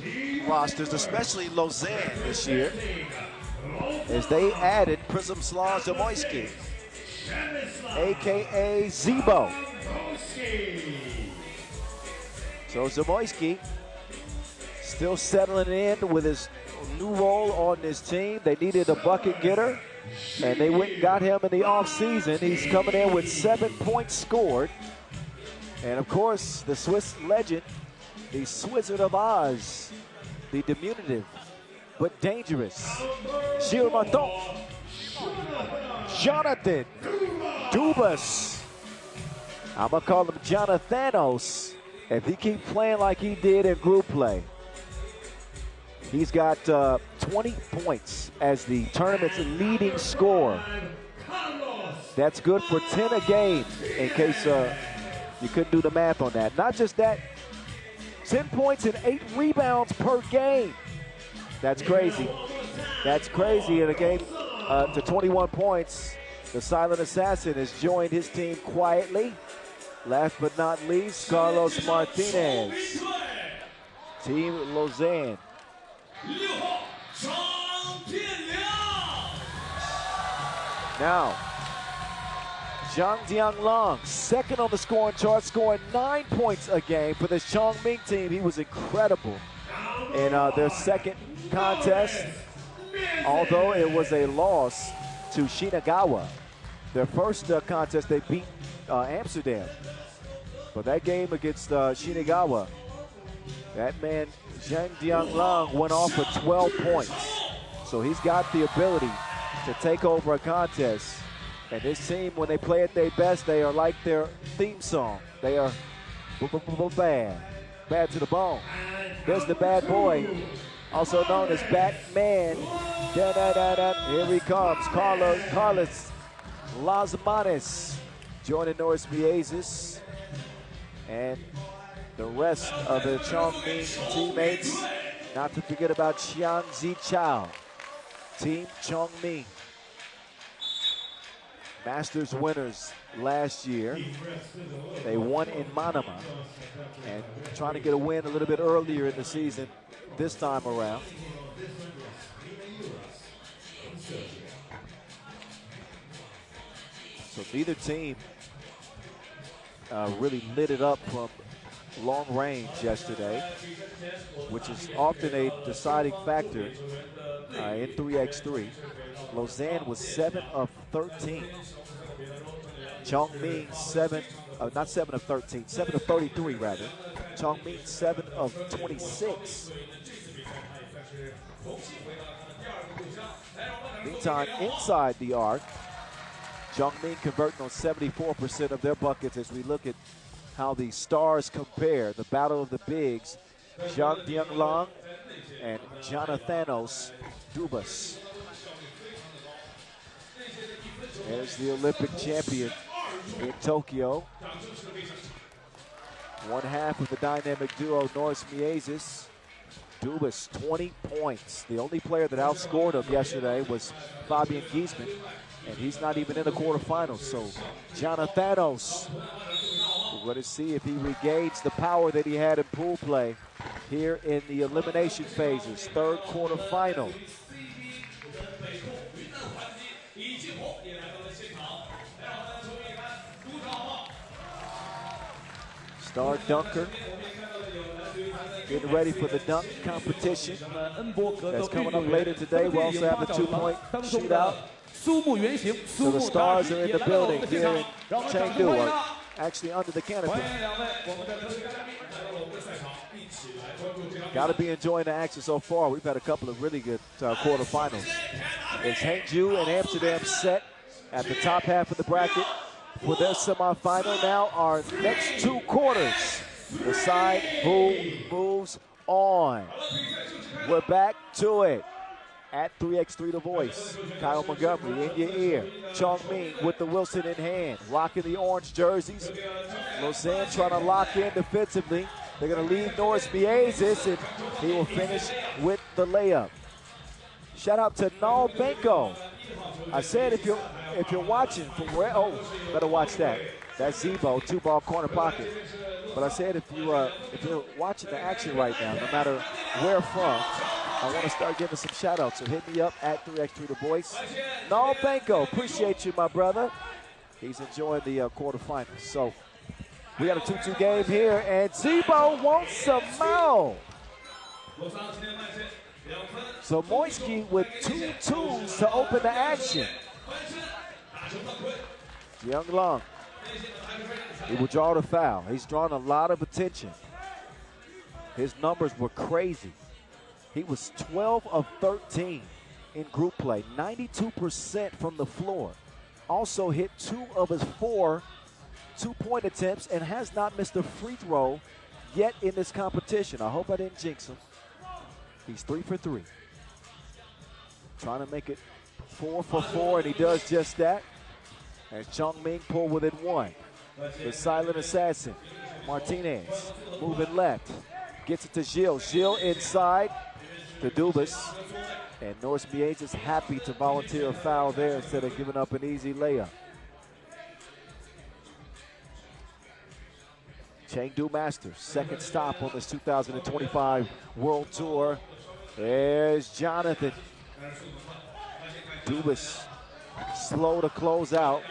rosters, especially Lausanne this year, as they added Przemysław Zamoyski, a.k.a. Zebo. So Zamoyski still settling in with his new role on this team. They needed a bucket getter, and they went and got him in the offseason. He's coming in with 7 points scored. And of course, the Swiss legend, the Wizard of Oz, the diminutive but dangerous Gilles Martin, Jonathan Dubas. I'm going to call him Jonathanos if he keeps playing like he did in group play. He's got 20 points as the tournament's leading scorer. That's good for 10 a game, in case you couldn't do the math on that. Not just that, 10 points and 8 rebounds per game. That's crazy. That's crazy in a game to 21 points. The silent assassin has joined his team quietly. Last but not least, Carlos Martinez. Team Lausanne. Now, Zhang Dianglong, second on the scoring chart, scoring 9 points a game for this Chongming team. He was incredible in their second contest, although it was a loss to Shinagawa. Their first contest, they beat Amsterdam. But that game against Shinagawa, that man, Zhang Dianglong, went off for 12 points. So he's got the ability to take over a contest. And this team, when they play at their best, they are like their theme song. They are bad to the bone. There's the bad boy, also known as Batman. Here he comes, Carlos Lasmanis, joining Norris Miezes and the rest of the Chongming teammates. Not to forget about Xiang Zichao, Team Chongming. Masters winners last year. They won in Manama and trying to get a win a little bit earlier in the season this time around. So neither team really lit it up from long range yesterday, which is often a deciding factor in 3x3. Lausanne was 7 of 13. Chongming not 7 of 13, 7 of 33 rather. Chongming 7 of 26. Meantime, inside the arc, Chongming converting on 74% of their buckets as we look at how the stars compare. The battle of the bigs, Zhang Dianglong and Jonathanos Dubas. There's the Olympic champion in Tokyo. One half of the dynamic duo, Norris Miezes. Dubas, 20 points. The only player that outscored him yesterday was Fabian Giesman, and he's not even in the quarterfinals. So Jonathanos, we're going to see if he regains the power that he had in pool play here in the elimination phases. Third quarterfinal. Star dunker, getting ready for the dunk competition that's coming up later today. We also have the 2-point shootout. So the stars are in the building here in Chengdu, or actually under the canopy. Got to be enjoying the action so far. We've had a couple of really good quarterfinals. It's Hangzhou and Amsterdam set at the top half of the bracket. for their semifinal. Now our next 2 quarters. Decide who moves on. We're back to it. At 3x3 The Voice, Kyle Montgomery in your ear. Chongming with the Wilson in hand, rocking the orange jerseys. Lausanne trying to lock in defensively. They're going to leave Norris Biezis, and he will finish with the layup. Shout out to Ulaanbaatar. I said if you're watching from where, better watch that. That's Zebo, 2-ball corner pocket. But I said if you're watching the action right now, no matter where from, I want to start giving some shout outs. So hit me up at 3x3 The Voice. Ulaanbaatar, appreciate you, my brother. He's enjoying the quarterfinals. So we got a 2-2 game here, and Zebo wants some more. So Moisky with 2 twos to open the action. Young Long. He will draw the foul. He's drawn a lot of attention. His numbers were crazy. He was 12 of 13 in group play, 92% from the floor. Also hit 2 of his 4 two-point attempts and has not missed a free throw yet in this competition. I hope I didn't jinx him. He's 3 for 3. Trying to make it 4 for 4, and he does just that. And Chongming pull within 1. The silent assassin, Martinez, moving left. Gets it to Gilles. Gilles inside to Dubas. And Norris Biezis is happy to volunteer a foul there instead of giving up an easy layup. Chengdu Masters, second stop on this 2025 World Tour. There's Jonathan. Dubas slow to close out.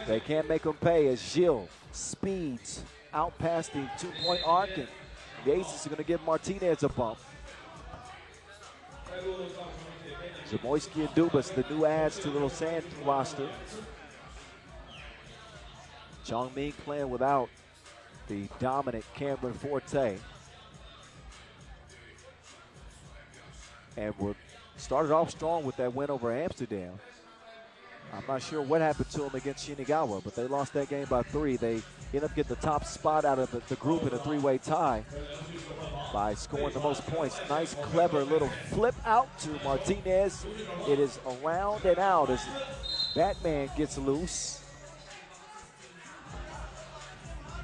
They can't make him pay as Gilles speeds out past the 2-point arc, and the Aces are going to give Martinez a bump. Zamoyski and Dubas, the new adds to the Lausanne roster. Chongming playing without the dominant Cameron Forte. And we started off strong with that win over Amsterdam. I'm not sure what happened to them against Shinagawa, but they lost that game by 3. They end up getting the top spot out of the group in a 3-way tie by scoring the most points. Nice, clever little flip out to Martinez. It is around and out as Batman gets loose.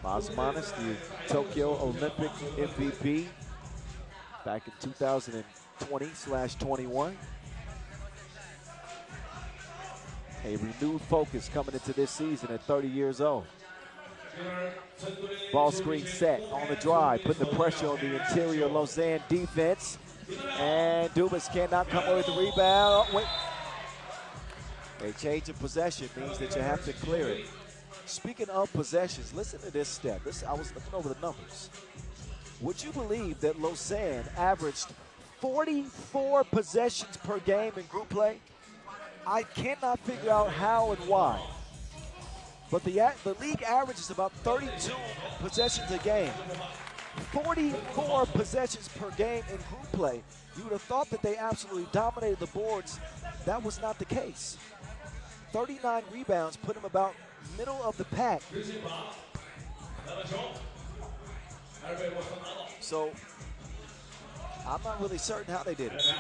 Osmanis, the Tokyo Olympic MVP back in 2020/21. A renewed focus coming into this season at 30 years old. Ball screen set on the drive, putting the pressure on the interior Lausanne defense. And Dubas cannot come away with the rebound. Oh, wait. A change of possession means that you have to clear it. Speaking of possessions, listen to this step. I was looking over the numbers. Would you believe that Lausanne averaged 44 possessions per game in group play? I cannot figure out how and why. But the league average is about 32 possessions a game. 44 possessions per game in group play. You would have thought that they absolutely dominated the boards. That was not the case. 39 rebounds put him about middle of the pack. So I'm not really certain how they did it.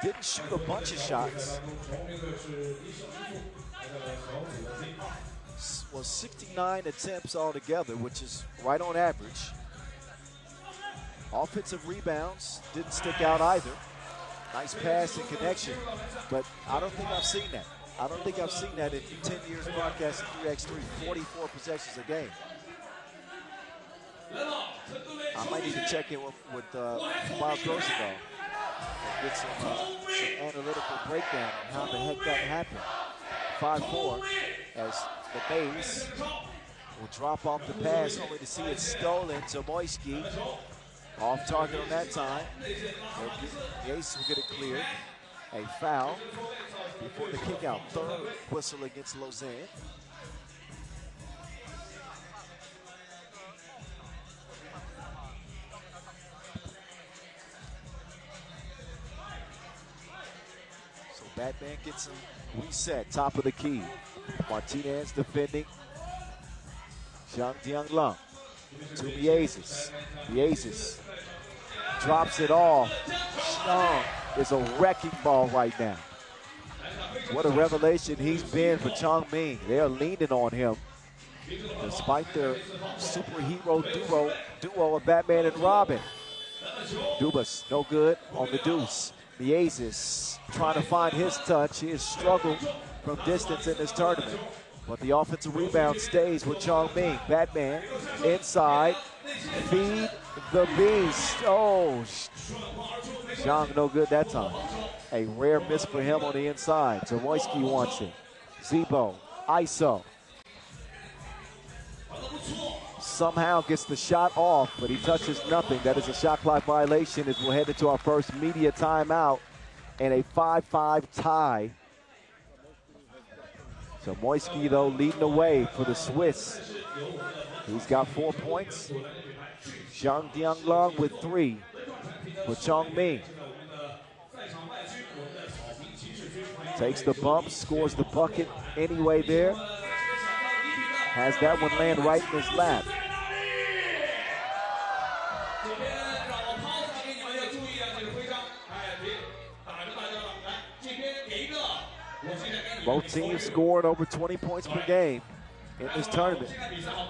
Didn't shoot a bunch of shots. Well, 69 attempts altogether, which is right on average. Offensive rebounds didn't stick out either. Nice pass and connection, but I don't think I've seen that. I don't think I've seen that in 10 years broadcasting 3x3, 44 possessions a game. I might need to check in with Bob Rosendahl and get some analytical breakdown on how the heck that happened. 5-4 as the base will drop off the pass only to see it stolen to Moisky. Off target on that time. The Ace will get it cleared. A foul before the kick out. Third whistle against Lausanne. So Batman gets him reset, top of the key. Martinez defending. Zhang Dianglong to Miezes. Miezes drops it off. Xiang is a wrecking ball right now. What a revelation he's been for Chongming. They are leaning on him. Despite their superhero duo of Batman and Robin. Dubas, no good on the deuce. Miezes trying to find his touch. He has struggled from distance in this tournament. But the offensive rebound stays with Chongming. Batman inside. Feed the beast. Oh, Zhang no good that time. A rare miss for him on the inside. Zamoyski wants it. Zebo, ISO. Somehow gets the shot off, but he touches nothing. That is a shot clock violation as we'll head into our first media timeout and a 5-5 tie. Zamoyski, though, leading the way for the Swiss. He's got 4 points. Zhang Dianglong with 3 for Chongming. Takes the bump, scores the bucket anyway there. Has that one land right in his lap. Both teams scored over 20 points per game in this tournament.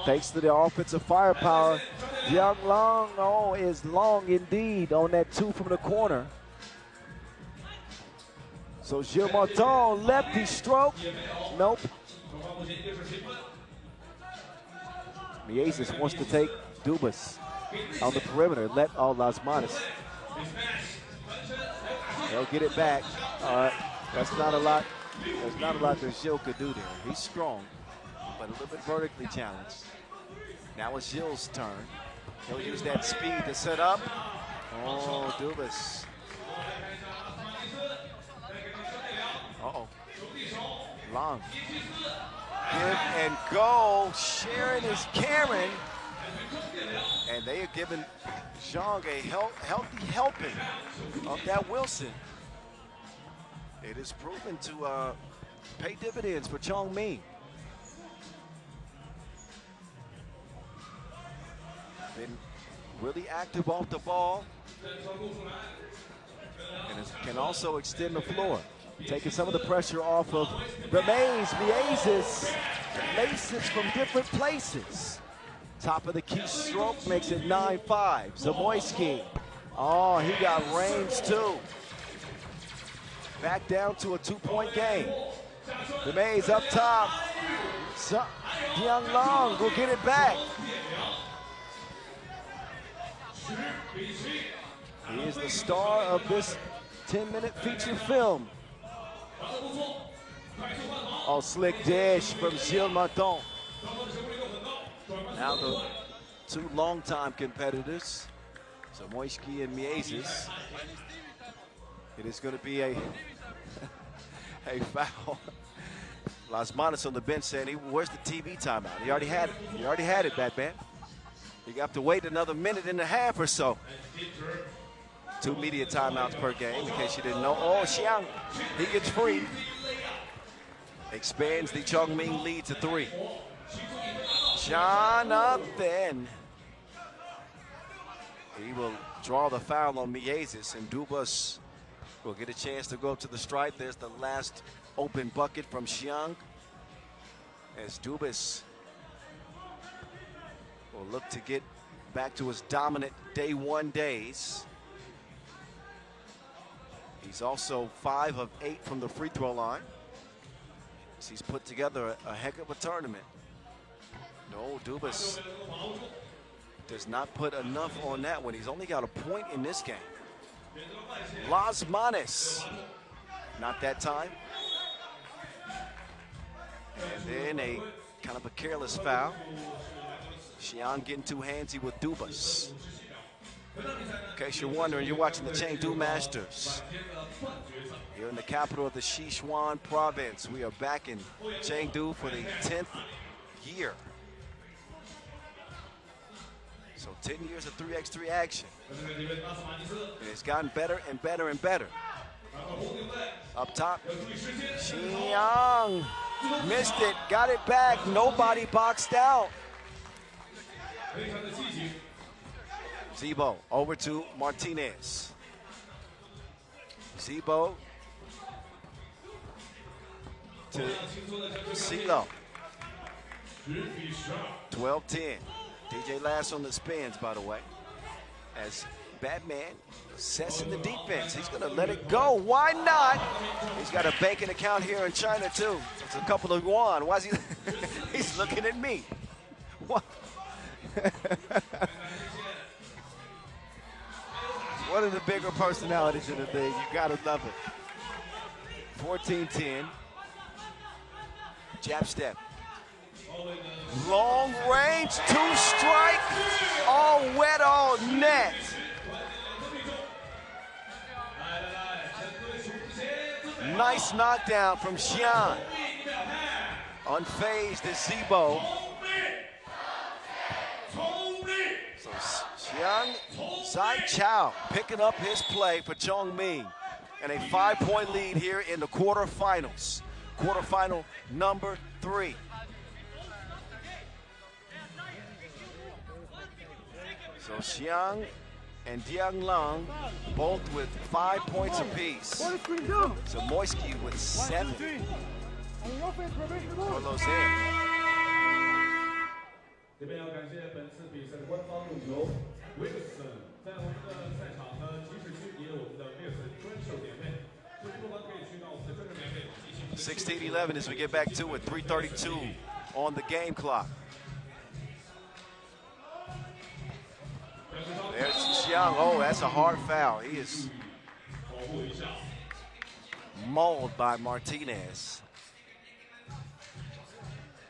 Thanks to the offensive firepower, Dianglong is long indeed on that 2 from the corner. So Gilles Martin, lefty stroke. Nope. Miezes wants to take Dubas on the perimeter. Let Ulaanbaatar. They'll get it back. All right. That's not a lot. There's not a lot that Gilles could do there. He's strong, but a little bit vertically challenged. Now it's Gilles' turn. He'll use that speed to set up. Oh, Dubas. Uh-oh. Long. Give and go. Sharon is Karen. And they are giving Zhang a healthy helping of that Wilson. It is proven to pay dividends for Chongming. Been really active off the ball. And can also extend the floor. Taking some of the pressure off of Miezes. Laces from different places. Top of the key stroke makes it 9-5. Zamoyski. Oh, he got range too. Back down to a 2-point game. Miezes up top. Dianglong will get it back. He is the star of this 10-minute feature film. Oh, slick dish from Gilles Martin. Now the 2 longtime competitors, Zamoyski and Miezes. It is going to be a foul. Ulaanbaatar on the bench saying, where's the TV timeout? He already had it. He already had it, Batman. You have to wait another minute and a half or so. 2 media timeouts per game, in case you didn't know. Oh, Xiang, he gets free. Expands the Chongming lead to 3. Jonathan. He will draw the foul on Miezes, and Dubas will get a chance to go up to the stripe. There's the last open bucket from Xiang. As Dubas will look to get back to his dominant day 1 days. He's also 5 of 8 from the free throw line. So he's put together a heck of a tournament. No, Dubas does not put enough on that one. He's only got a point in this game. Ulaanbaatar, not that time. And then a kind of a careless foul. Xiang getting too handsy with Dubas. In case you're wondering, you're watching the Chengdu Masters. Here in the capital of the Sichuan province. We are back in Chengdu for the 10th year. So 10 years of 3x3 action. And it's gotten better and better and better. Up top, Xiang missed it, got it back, nobody boxed out. Zibo over to Martinez. Zibo to CeeLo. 12-10. DJ Lass on the spins, by the way. As Batman sets in the defense. He's going to let it go. Why not? He's got a banking account here in China, too. It's a couple of yuan. Why is he? He's looking at me. What? One of the bigger personalities in the thing. You got to love it. 14-10. Jab step. Long range, 2-strike. All wet, all net. Nice knockdown from Xiang. Unfazed is Zibo. So Xiang Zai Chao picking up his play for Chongming. And a 5-point lead here in the quarterfinals. Quarterfinal number 3. So Xiang and Diang Lang both with 5 points apiece. So Moisky with 7 for Lausanne. 这边要感谢本次比赛的官方用球 Wilson， 在我们的赛场的起始区也有我们的 Wilson 专售点位，所以不妨可以去到我们的专售点位进行。 16-11 as we get back to it. 3:32 on the game clock. There's Xiang. Oh, that's a hard foul. He is mauled by Martinez.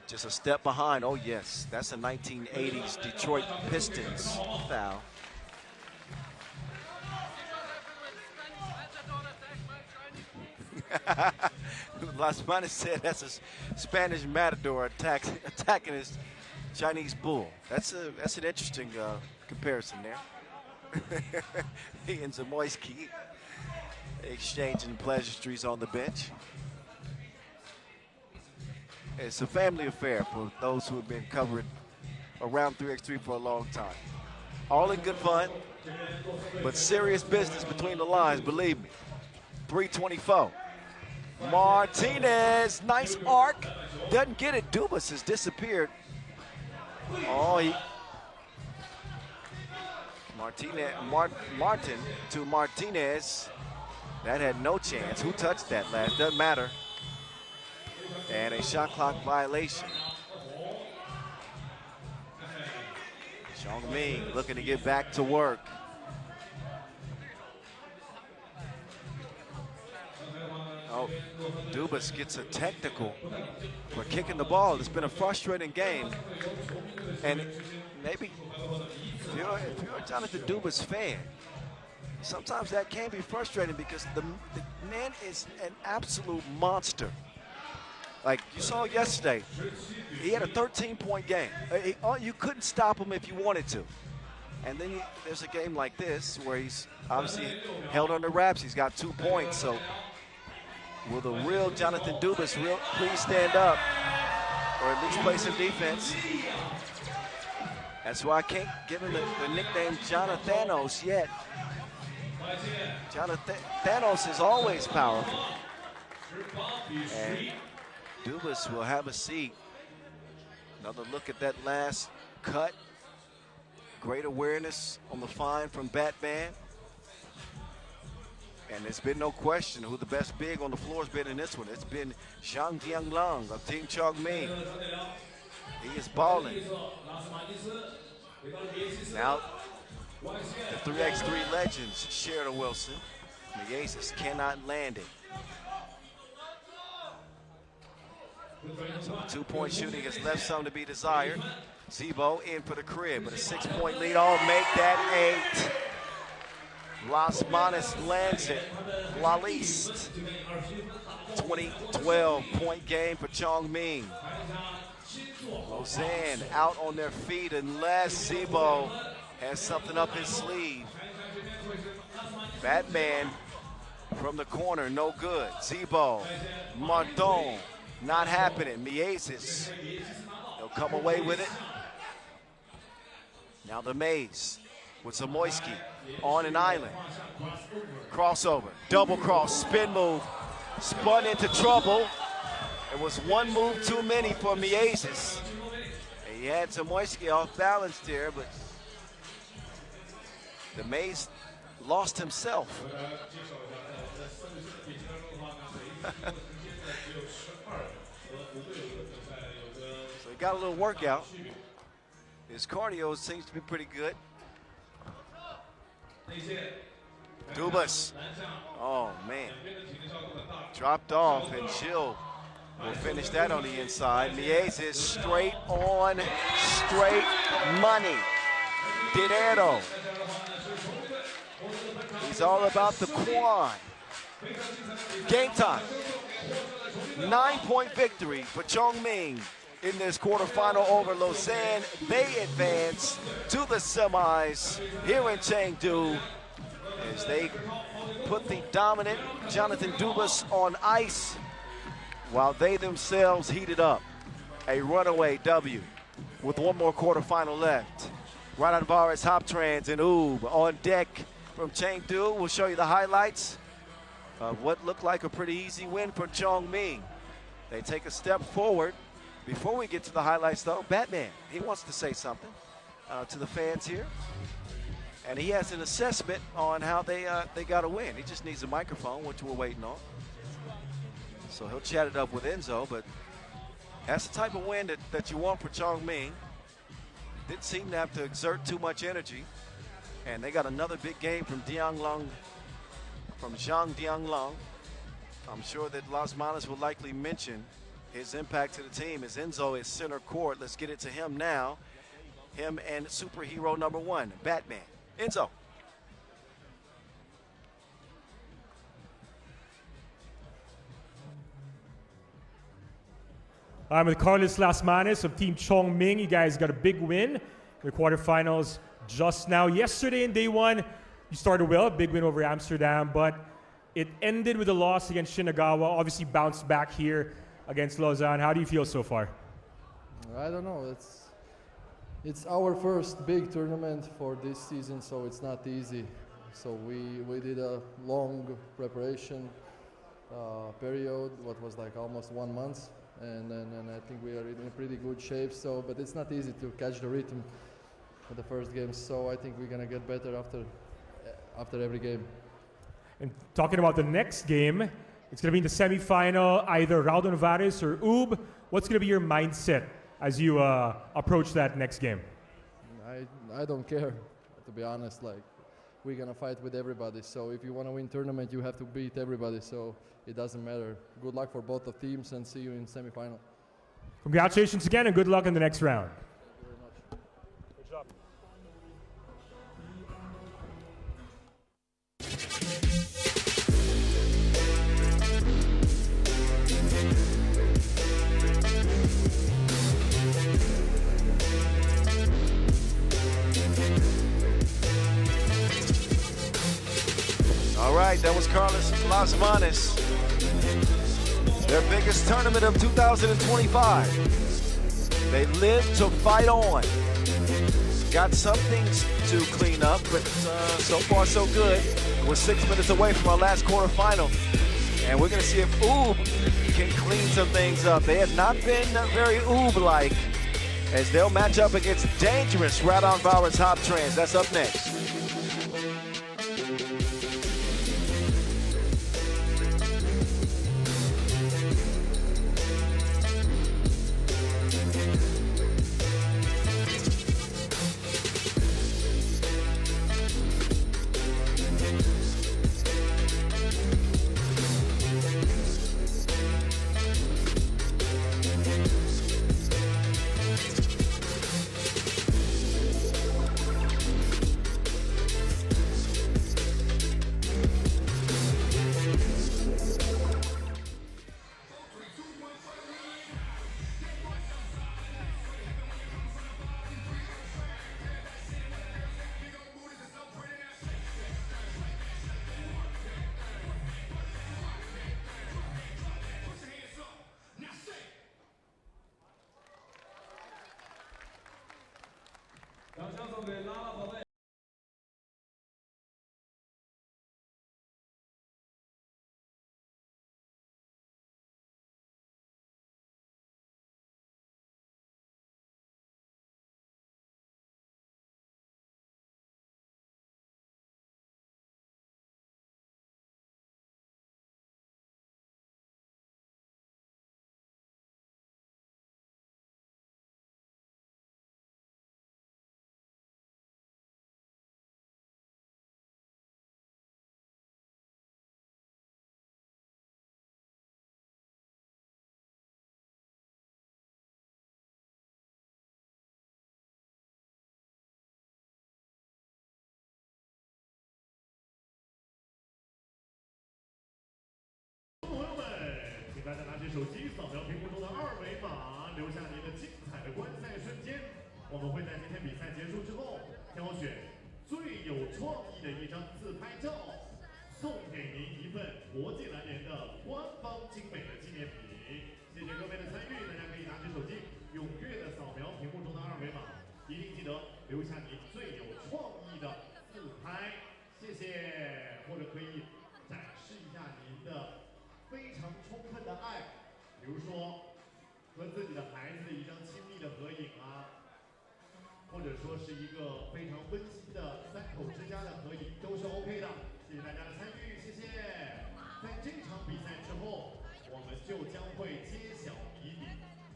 Just a step behind. Oh, yes. That's a 1980s Detroit Pistons foul. Las Manas said that's a Spanish matador attacking his Chinese bull. That's an interesting comparison there. He and Zamoyski exchanging pleasantries on the bench. It's a family affair for those who have been covering around 3x3 for a long time. All in good fun, but serious business between the lines, believe me. 3:24. Martinez, nice arc. Doesn't get it. Dubas has disappeared. Oh, Martin to Martinez. That had no chance. Who touched that last? Doesn't matter. And a shot clock violation. Chongming looking to get back to work. Oh, Dubas gets a technical for kicking the ball. It's been a frustrating game. And maybe if you're a Jonathan Dubas fan, sometimes that can be frustrating because the man is an absolute monster. Like you saw yesterday, he had a 13-point game. You couldn't stop him if you wanted to. And then there's a game like this where he's obviously held under wraps. He's got 2 points. So will the real Jonathan Dubas please stand up or at least play some defense? That's why I can't give him the nickname Jonathanos yet. Jonathanos is always powerful. And Dubas will have a seat. Another look at that last cut. Great awareness on the fine from Batman. And there's been no question who the best big on the floor has been in this one. It's been Zhang Dianglong of Team Chongming. He is balling. Now, the 3x3 legends, Sheridan Wilson. Mieses cannot land it. So the 2-point shooting has left some to be desired. Zibo in for the crib, but a 6-point lead. Oh, make that 8. Las Manas lands it. La Liste. 20-12 point game for Chongming. Lausanne out on their feet unless Zibo has something up his sleeve. Batman from the corner, no good. Zibo, Martin, not happening. Mieses, he'll come away with it. Now the maze. with Zamoyski on an island. Crossover, double cross, spin move, spun into trouble. It was one move too many for Miezes. He had Zamoyski off balance there, but the Maze lost himself. So he got a little workout. His cardio seems to be pretty good. Dubas. Oh, man. Dropped off, and Chill will finish that on the inside. Miezes straight on, straight money. Dinero. He's all about the quad. Game time. 9-point victory for Chongming in this quarterfinal over Lausanne. They advance to the semis here in Chengdu as they put the dominant Jonathan Dubas on ice while they themselves heated up. A runaway W with one more quarterfinal left. Raudondvaris, Hoptrans, and Oob on deck from Chengdu. We'll show you the highlights of what looked like a pretty easy win for Chongming. They take a step forward. Before we get to the highlights, though, Batman, he wants to say something to the fans here. And he has an assessment on how they got a win. He just needs a microphone, which we're waiting on. So he'll chat it up with Enzo, but that's the type of win that you want for Chongming. Didn't seem to have to exert too much energy. And they got another big game from Zhang Dianglong. I'm sure that Las Manas will likely mention his impact to the team as Enzo is center court. Let's get it to him now. Him and superhero number one, Batman. Enzo. I'm with Carlos Las Manas of Team Chongming. You guys got a big win in the quarterfinals just now. Yesterday in day one, you started well, a big win over Amsterdam, but it ended with a loss against Shinagawa. Obviously bounced back here against Lausanne. How do you feel so far? I don't know. It's our first big tournament for this season, so it's not easy. So we did a long preparation period, what was like almost 1 month, and I think we are in a pretty good shape. So, but it's not easy to catch the rhythm for the first game. So I think we're gonna get better after every game. And talking about the next game, it's going to be in the semifinal, either Raudondvaris or Oob. What's going to be your mindset as you approach that next game? I don't care, to be honest. Like, we're going to fight with everybody. So if you want to win tournament, you have to beat everybody. So it doesn't matter. Good luck for both the teams, and see you in semifinal. Congratulations again, and good luck in the next round. Thank you very much. Good job. All right, that was Carlos Las Manas. Their biggest tournament of 2025. They live to fight on. Got some things to clean up, but so far so good. We're 6 minutes away from our last quarterfinal. And we're gonna see if Oob can clean some things up. They have not been very Oob-like as they'll match up against dangerous Raudondvaris Hoptrans. That's up next. 手机扫描屏幕中的二维码，留下您的精彩的观赛瞬间。我们会在今天比赛结束之后，挑选最有创意的一张自拍照，送给您一份国际篮联的官方精美的纪念品。谢谢各位的参与，大家可以拿起手机，踊跃的扫描屏幕中的二维码，一定记得留下您最有创意的自拍。谢谢，或者可以展示一下您的非常充分的爱，比如说和自己的孩子的一张亲密的合影啊，或者说是一个非常温馨的三口之家的合影，都是 OK 的。谢谢大家的参与，谢谢。在这场比赛之后，我们就将会揭晓谜底，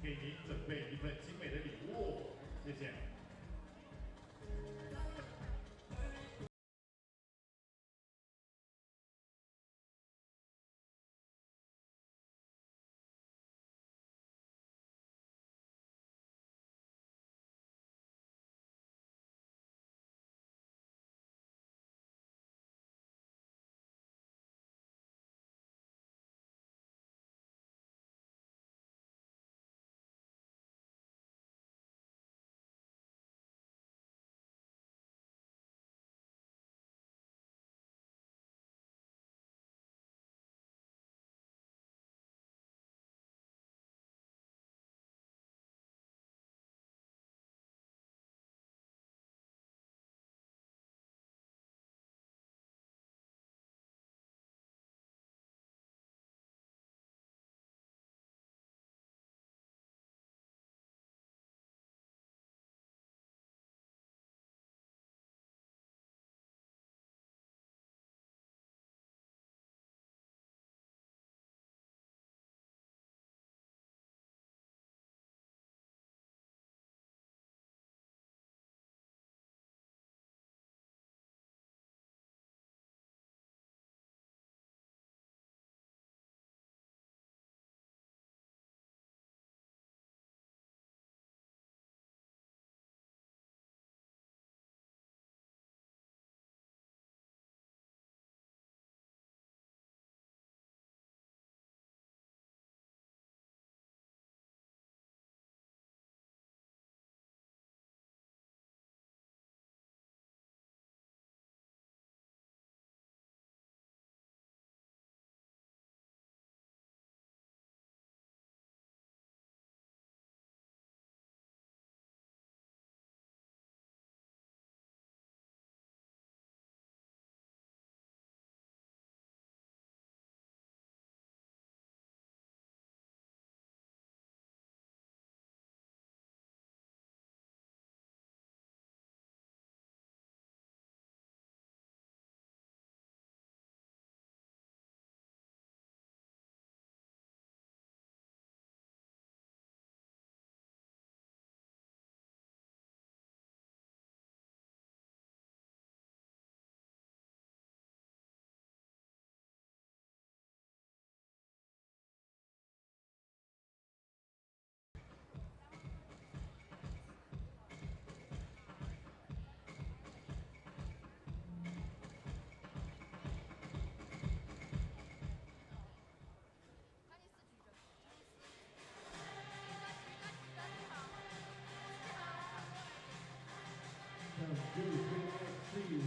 给您准备一份精美的礼物。谢谢。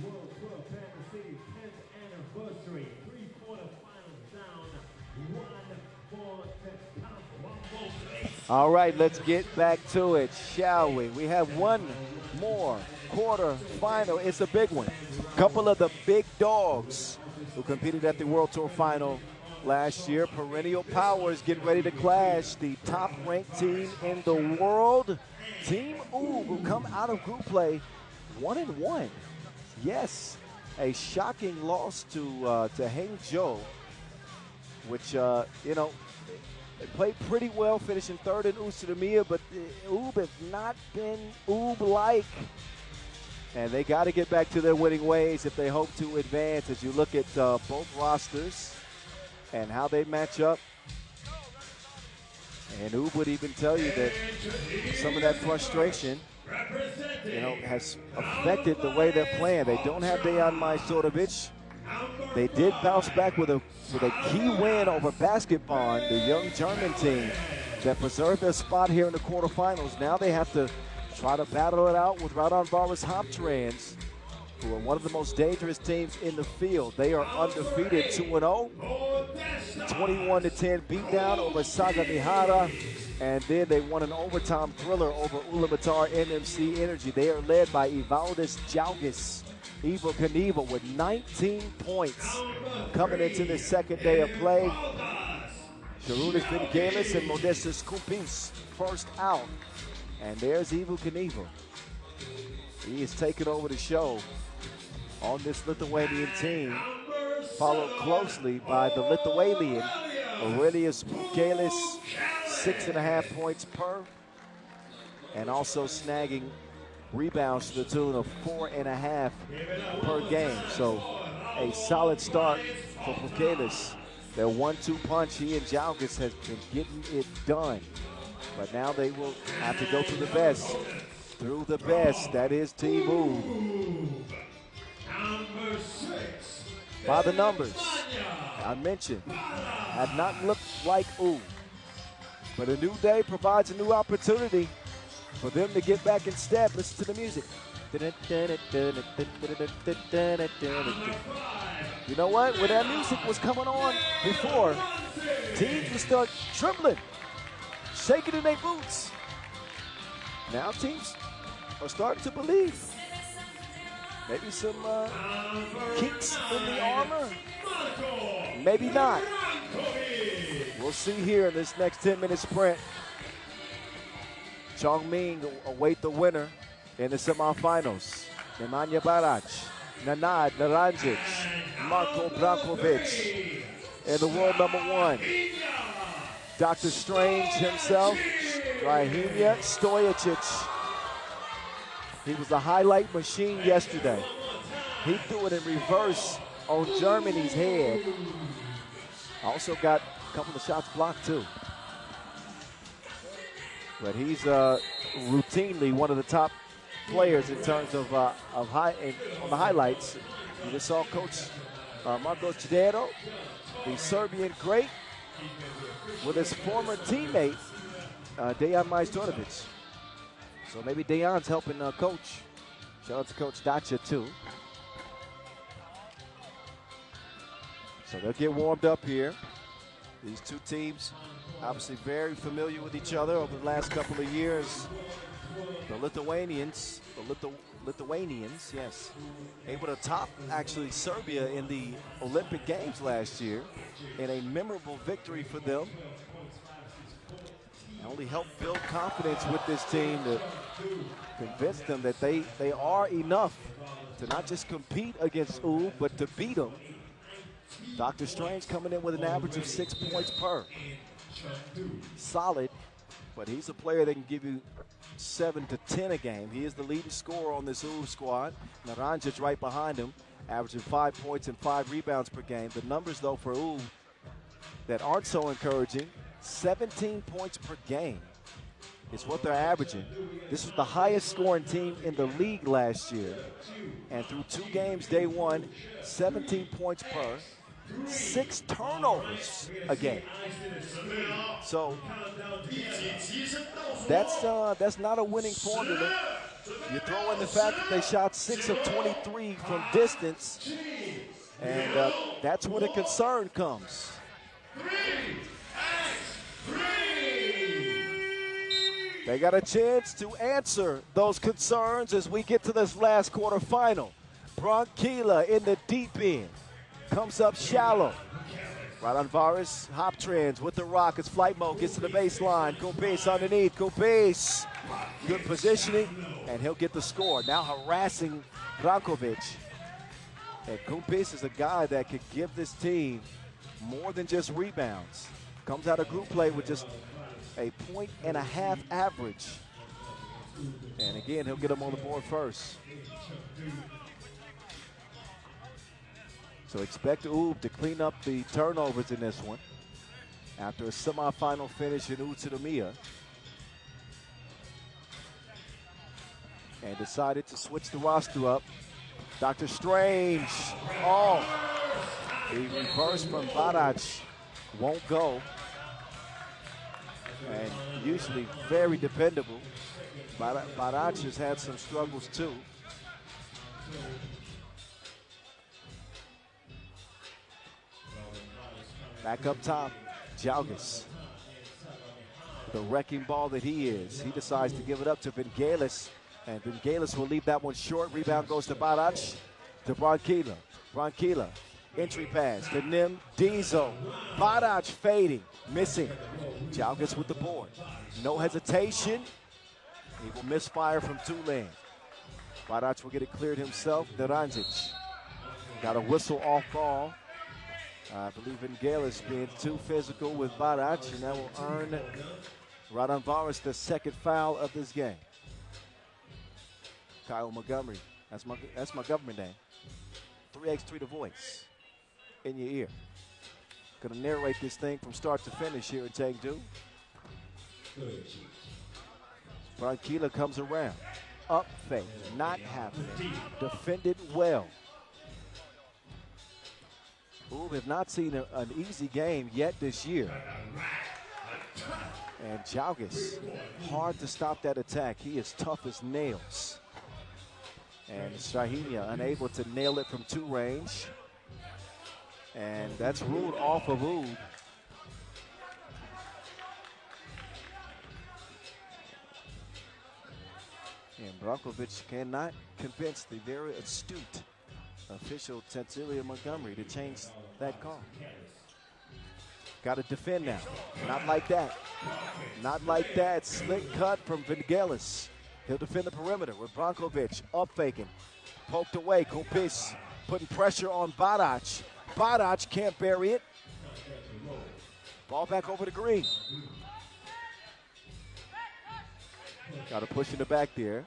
World Club Fantasy 10th anniversary, 3/4 finals down, 1 more to come, 1 more place. All right, let's get back to it, shall we? We have one more quarter final. It's a big one. A couple of the big dogs who competed at the World Tour final last year. Perennial powers get ready to clash. The top-ranked team in the world, Team Oob, who come out of group play 1-1. Yes, a shocking loss to Hangzhou, which you know, they played pretty well, finishing third in Usudamia, but Oob has not been Oob-like. And they got to get back to their winning ways if they hope to advance. As you look at both rosters and how they match up, and Oob would even tell you that some of that frustration, you know, has affected the way they're playing. They don't have Dejan Majstorovic, They did bounce back with a key win over Basketball, the young German team that preserved their spot here in the quarterfinals. Now they have to try to battle it out with Raudondvaris Hoptrans, who are one of the most dangerous teams in the field. They are undefeated, 2-0. 21-10 beatdown over Saga Mihara. And then they won an overtime thriller over Ulaanbaatar NMC Energy. They are led by Evaldis Jaugis. Evo Knievel with 19 points coming into the second day of play. Sharunas Vingalis and Modestus Kumpis first out. And there's Evo Knievel. He is taking over the show on this Lithuanian team, followed closely by the Lithuanian Aurelius Bukelis, 6.5 points per, and also snagging rebounds to the tune of 4.5 per game. So a solid start for Bukelis. Their 1-2 punch, he and Jaugis has been getting it done. But now they will have to go through the best. Through the best, that is Team U. By the numbers, I mentioned, have not looked like U. But a new day provides a new opportunity for them to get back in step. Listen to the music. You know what? When that music was coming on before, teams would start trembling, shaking in their boots. Now teams are starting to believe. Maybe some kinks in the armor. Maybe not. We'll see here in this next 10-minute sprint. Chongming await the winner in the semifinals. Nemanja Barac, Nenad Naranjic, Marko Brankovic, and the world #1. Dr. Strange himself, Rahimia Stojicic. He was a highlight machine yesterday. He threw it in reverse on Germany's head. Also got a couple of shots blocked too. But he's routinely one of the top players in terms of on the highlights. You just saw Coach Marko Cedero, the Serbian great, with his former teammate Dejan Majstorovic. So maybe Dejan's helping Coach. Shout out to Coach Dacia too. So they'll get warmed up here. These two teams obviously very familiar with each other over the last couple of years. The Lithuanians, yes, able to top actually Serbia in the Olympic Games last year in a memorable victory for them. Only helped build confidence with this team to convince them that they are enough to not just compete against U, but to beat them. Dr. Strange coming in with an average of 6 points per. Solid, but he's a player that can give you 7 to 10 a game. He is the leading scorer on this U squad. Naranjic right behind him, averaging 5 points and 5 rebounds per game. The numbers, though, for U that aren't so encouraging, 17 points per game is what they're averaging. This was the highest scoring team in the league last year. And through 2 games, day one, 17 points per, 6 turnovers a game. So that's not a winning formula. You throw in the fact that they shot 6 of 23 from distance, and that's where the concern comes. They got a chance to answer those concerns as we get to this last quarterfinal. Bronkila in the deep end. Comes up shallow. Raudondvaris, Hoptrans with the Rockets. Flight mode gets to the baseline. Kumpis underneath. Kumpis. Good positioning, and he'll get the score. Now harassing Brankovic. And Kumpis is a guy that could give this team more than just rebounds. Comes out of group play with just a 1.5 average. And again, he'll get him on the board first. So expect Oob to clean up the turnovers in this one after a semifinal finish in Utsunomiya. And decided to switch the roster up. Dr. Strange, The reverse from Barac won't go. And usually very dependable. Barac has had some struggles too. Back up top, Jalgis. The wrecking ball that he is. He decides to give it up to Vingalis, and Vingalis will leave that one short. Rebound goes to Barac, to Branquilla. Branquilla, entry pass to Nim Diesel. Barac fading, missing. Jalgis with the board. No hesitation. He will misfire from Tulane. Barac will get it cleared himself. Naranjic got a whistle off ball. I believe Vingalis being too physical with Barac, and that will earn Raudondvaris the second foul of this game. Kyle Montgomery, that's my government name. 3x3 The Voice, in your ear. Gonna narrate this thing from start to finish here in Chengdu. Branquilla comes around. Up fake, not happening. Defended well. Ooh, have not seen an easy game yet this year. And Jalgis, hard to stop that attack. He is tough as nails. And Shahinia unable to nail it from two range. And that's ruled off of Oud. And Brankovic cannot convince the very astute official Cecilia Montgomery to change that call. Got to defend now. Not like that. Not like that. Slick cut from Vingalis. He'll defend the perimeter with Brankovic up faking. Poked away. Kumpis putting pressure on Barac. Barac can't bury it. Ball back over to Green. Got to push in the back there.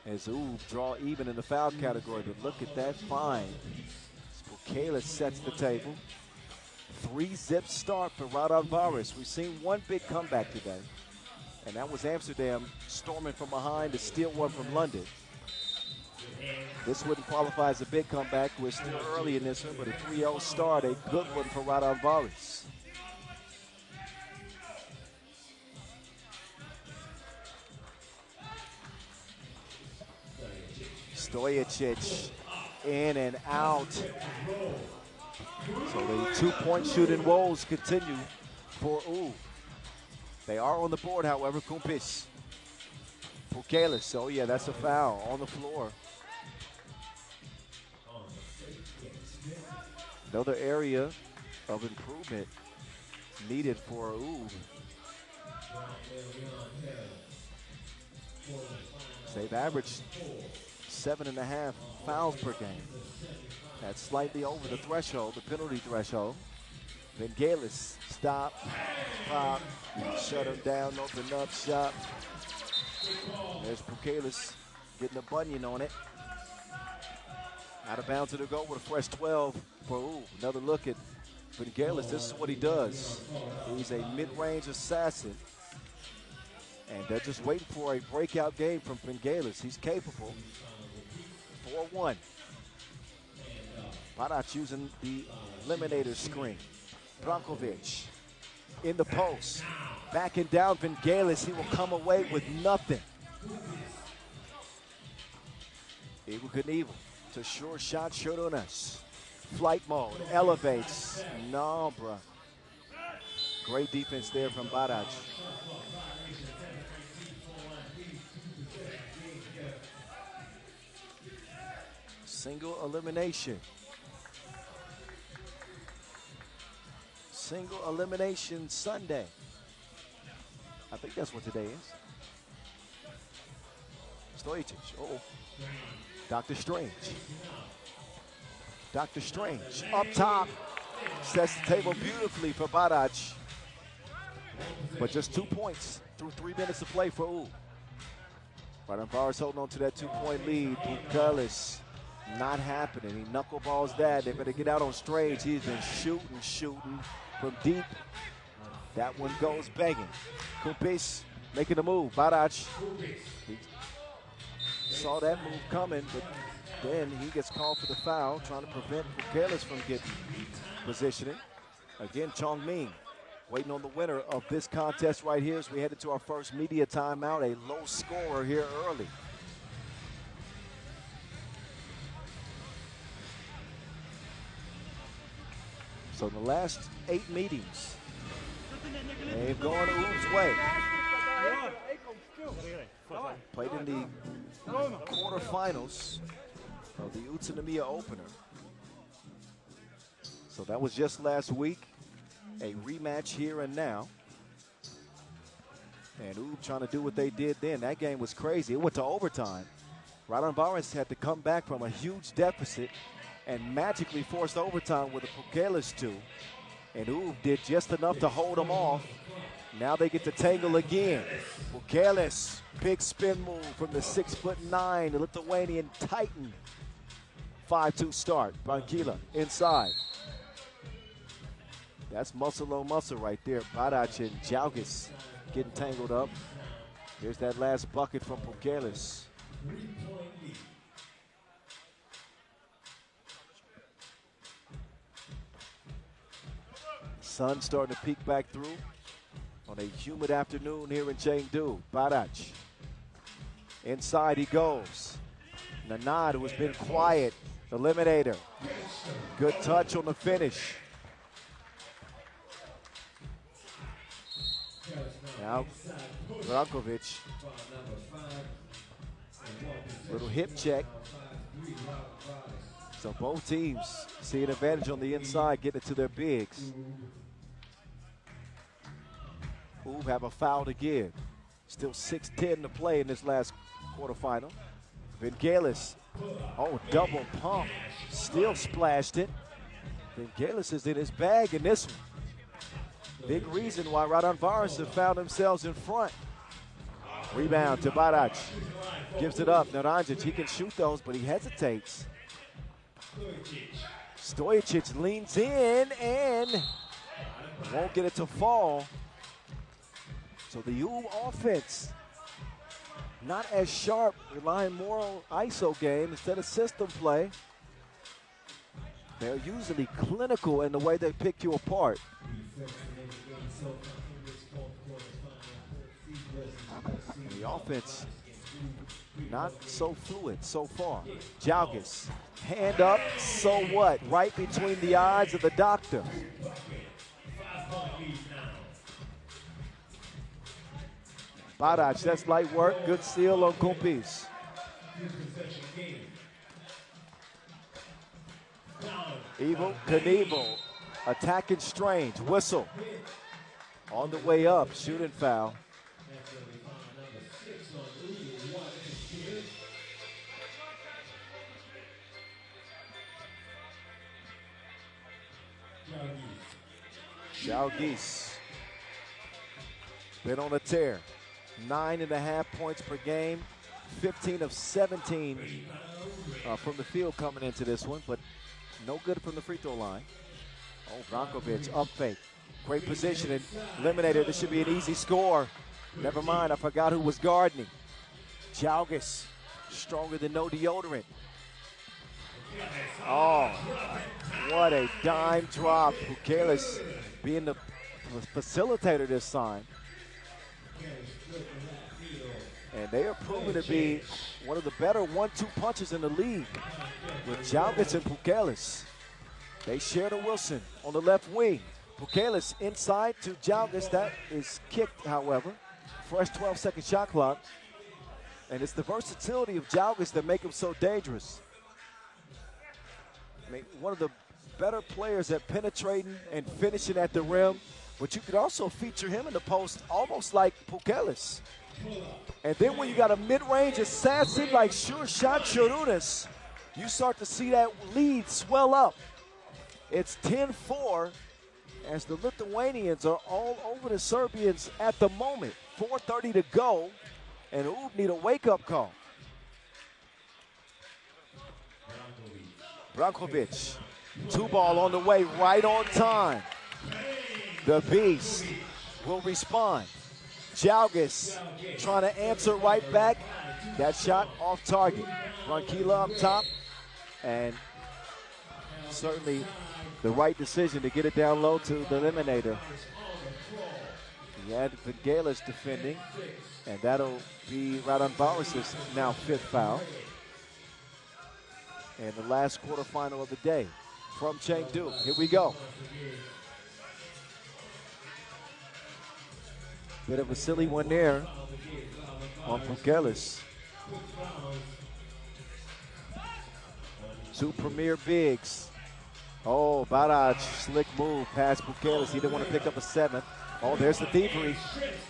As Oud draw even in the foul category, but look at that find. Spokala sets the table. 3-zip start for Raudondvaris. We've seen one big comeback today, and that was Amsterdam storming from behind to steal one from London. This wouldn't qualify as a big comeback. We're still early in this one, but a 3-0 start, a good one for Raudondvaris. Stojicic in and out. So the 2-point shooting woes continue for Oud. They are on the board, however. Kumpis. Pukelis. Oh, yeah, that's a foul on the floor. Another area of improvement needed for Oud. They've averaged 7.5 fouls per game. That's slightly over the threshold, the penalty threshold. Vingalis, stop, pop, shut him down, open up, shot. There's Pukelis getting a bunion on it. Out of bounds to go with a fresh 12 for Oud. Another look at Vingalis. This is what he does. He's a mid-range assassin. And they're just waiting for a breakout game from Vingalis. He's capable. 4-1. Barac using the eliminator screen. Brankovic in the post. Backing down Vingalis. He will come away with nothing. Eagle Knievel to sure shot, short on us. Flight mode, elevates. No, bruh. Great defense there from Barac. Single elimination. Single elimination Sunday. I think that's what today is. Stojicic. Uh-oh. Dr. Strange. Dr. Strange up top. Sets the table beautifully for Barac. But just 2 points through 3 minutes of play for Oud. Raudondvaris holding on to that 2-point lead. Pukelis. Not happening. He knuckleballs that. They better get out on Strange. He's been shooting from deep. That one goes begging. Kumpis making a move. Barac. He saw that move coming, but Then he gets called for the foul, trying to prevent Pukelis from getting positioning. Again, Chongming waiting on the winner of this contest right here as we head into our first media timeout. A low scorer here early. So in the last 8 meetings, they've gone Oob's way. Played in the quarterfinals of the Utsunomiya opener. So that was just last week. A rematch here and now. And Oob trying to do what they did then. That game was crazy. It went to overtime. Raudondvaris had to come back from a huge deficit and magically forced overtime with a Pukelis 2. And Oob did just enough to hold them off. Now they get to tangle again. Pukelis, big spin move from the 6'9", the Lithuanian Titan. 5-2 start. Bankila inside. That's muscle on muscle right there. Badac and Jalgis getting tangled up. Here's that last bucket from Pukelis. Sun starting to peek back through on a humid afternoon here in Chengdu. Badac. Inside he goes. Nanad, who has been quiet, eliminator. Good touch on the finish. Now, Brankovic. Little hip check. So both teams see an advantage on the inside, getting it to their bigs. Oob have a foul to give. Still 6:10 to play in this last quarterfinal. Vangelis, oh, double pump. Still splashed it. Vangelis is in his bag in this one. Big reason why Raudondvaris have found themselves in front. Rebound to Badac. Gives it up. Naranjic, he can shoot those, but he hesitates. Stojicic leans in and won't get it to fall. So the Oob offense, not as sharp, relying more on ISO game instead of system play. They're usually clinical in the way they pick you apart. And the offense, not so fluid so far. Jalgis, hand up, so what? Right between the eyes of the doctor. Badac, that's light work. Good seal on Kumpis. Evil Knievel, attacking Strange. Whistle. On the way up, shooting foul. Jalgis. Been on a tear. 9.5 points per game. 15 of 17 from the field coming into this one, but no good from the free throw line. Oh, Brankovic, up fake. Great position and eliminated. This should be an easy score. Never mind, I forgot who was guarding. Jalgis, stronger than no deodorant. Oh, what a dime drop. Pukelis being the facilitator this time. And they are proven to be one of the better 1-2 punches in the league with Jalgis and Pukelis. They share the Wilson on the left wing. Pukelis inside to Jalgis. That is kicked, however. Fresh 12-second shot clock. And it's the versatility of Jalgis that make him so dangerous. I mean, one of the better players at penetrating and finishing at the rim, but you could also feature him in the post almost like Pukelis. And then when you got a mid-range assassin like Sure Shot Chorunas, you start to see that lead swell up. It's 10-4 as the Lithuanians are all over the Serbians at the moment. 4:30 to go, and Oob need a wake-up call. Brankovic, 2-ball on the way, right on time. The Beast will respond. Jalgis trying to answer right back. That shot off target. Rankila up top. And certainly the right decision to get it down low to the eliminator. He had Vangelis defending, and that'll be Raudondvaris' now 5th foul. And the last quarterfinal of the day from Chengdu. Here we go. Bit of a silly one there on Vangelis. 2 premier bigs. Oh, Baraj, slick move past Vangelis. He didn't want to pick up a 7th. Oh, there's the thievery.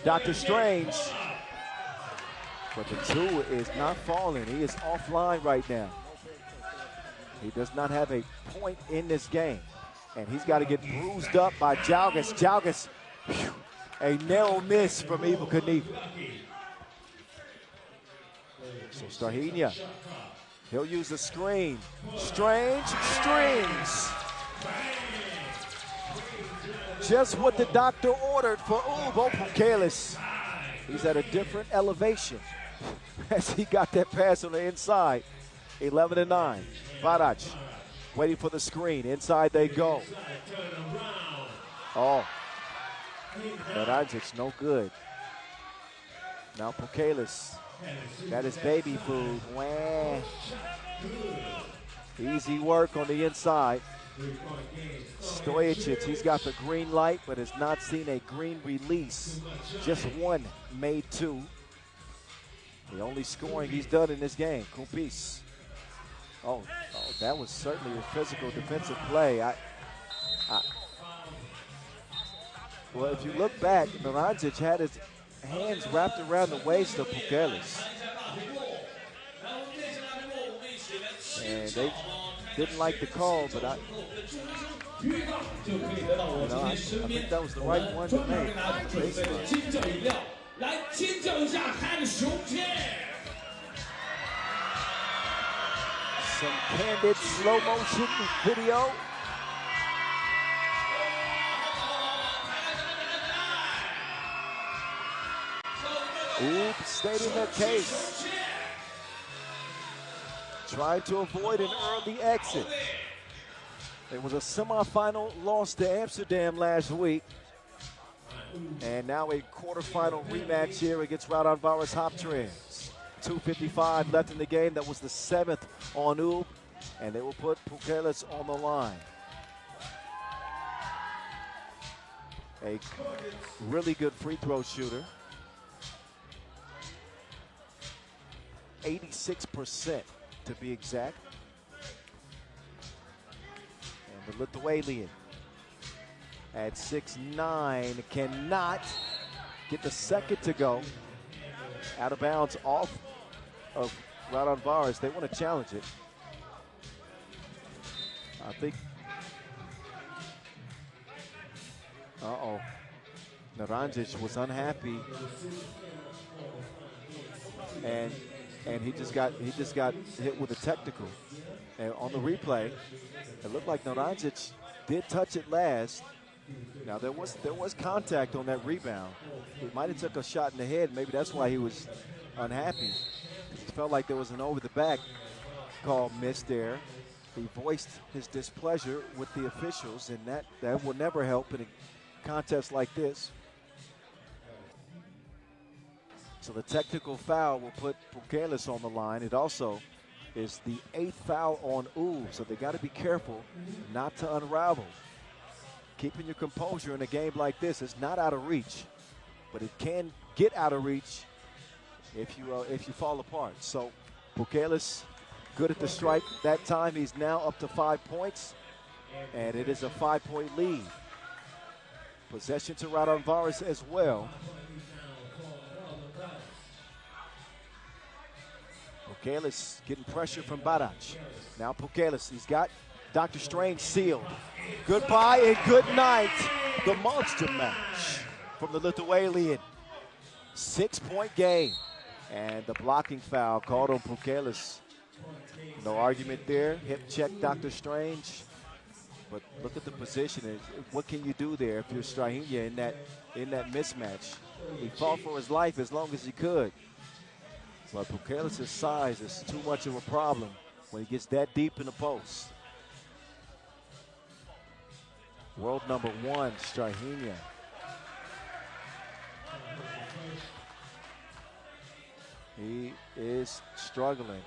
Dr. Strange. But the 2 is not falling. He is offline right now. He does not have a point in this game. And he's got to get bruised up by Jalgis. Jalgis, a narrow miss from Evel Knievel. So Strahinja, he'll use the screen. Strange strings. Just what the doctor ordered for Ubo Vangelis. He's at a different elevation as he got that pass on the inside. 11-9. Baraj waiting for the screen. Inside they go. Oh. Narajic, no good. Now Vangelis. That is baby food. Wah. Easy work on the inside. Stojicic, he's got the green light, but has not seen a green release. Just 1 made 2. The only scoring he's done in this game. Kumpis. Oh, that was certainly a physical defensive play. Well, if you look back, Narajic had his hands wrapped around the waist of Vangelis. And they didn't like the call, but I think that was the right one to make. Some candid slow motion video. Oops, stayed in that case. Trying to avoid an early exit. It was a semifinal loss to Amsterdam last week. And now a quarterfinal rematch here against Raudondvaris Hoptrans. 2:55 left in the game. That was the 7th on Ub. And they will put Vangelis on the line. A really good free throw shooter. 86% to be exact. And the Lithuanian at 6'9" cannot get the second to go. Out of bounds off of Raudondvaris. They want to challenge it. I think. Naranjic was unhappy. And he just got hit with a technical. And on the replay, it looked like Naranjic did touch it last. Now there was contact on that rebound. He might have took a shot in the head. Maybe that's why he was unhappy. He felt like there was an over the back call missed there. He voiced his displeasure with the officials, and that will never help in a contest like this. So the technical foul will put Vangelis on the line. It also is the 8th foul on Ub, so they got to be careful not to unravel. Keeping your composure in a game like this is not out of reach, but it can get out of reach if you fall apart. So Vangelis good at the strike that time. He's now up to 5 points, and it is a 5-point lead. Possession to Raudondvaris as well. Vangelis getting pressure from Baraj. Now Vangelis, he's got Dr. Strange sealed. Goodbye and good night. The monster match from the Lithuanian. 6-point game. And the blocking foul called on Vangelis. No argument there. Hip check Dr. Strange. But look at the position. What can you do there if you're Strahinja in that mismatch? He fought for his life as long as he could. But Vangelis' size is too much of a problem when he gets that deep in the post. World number 1, Strahinja. He is struggling.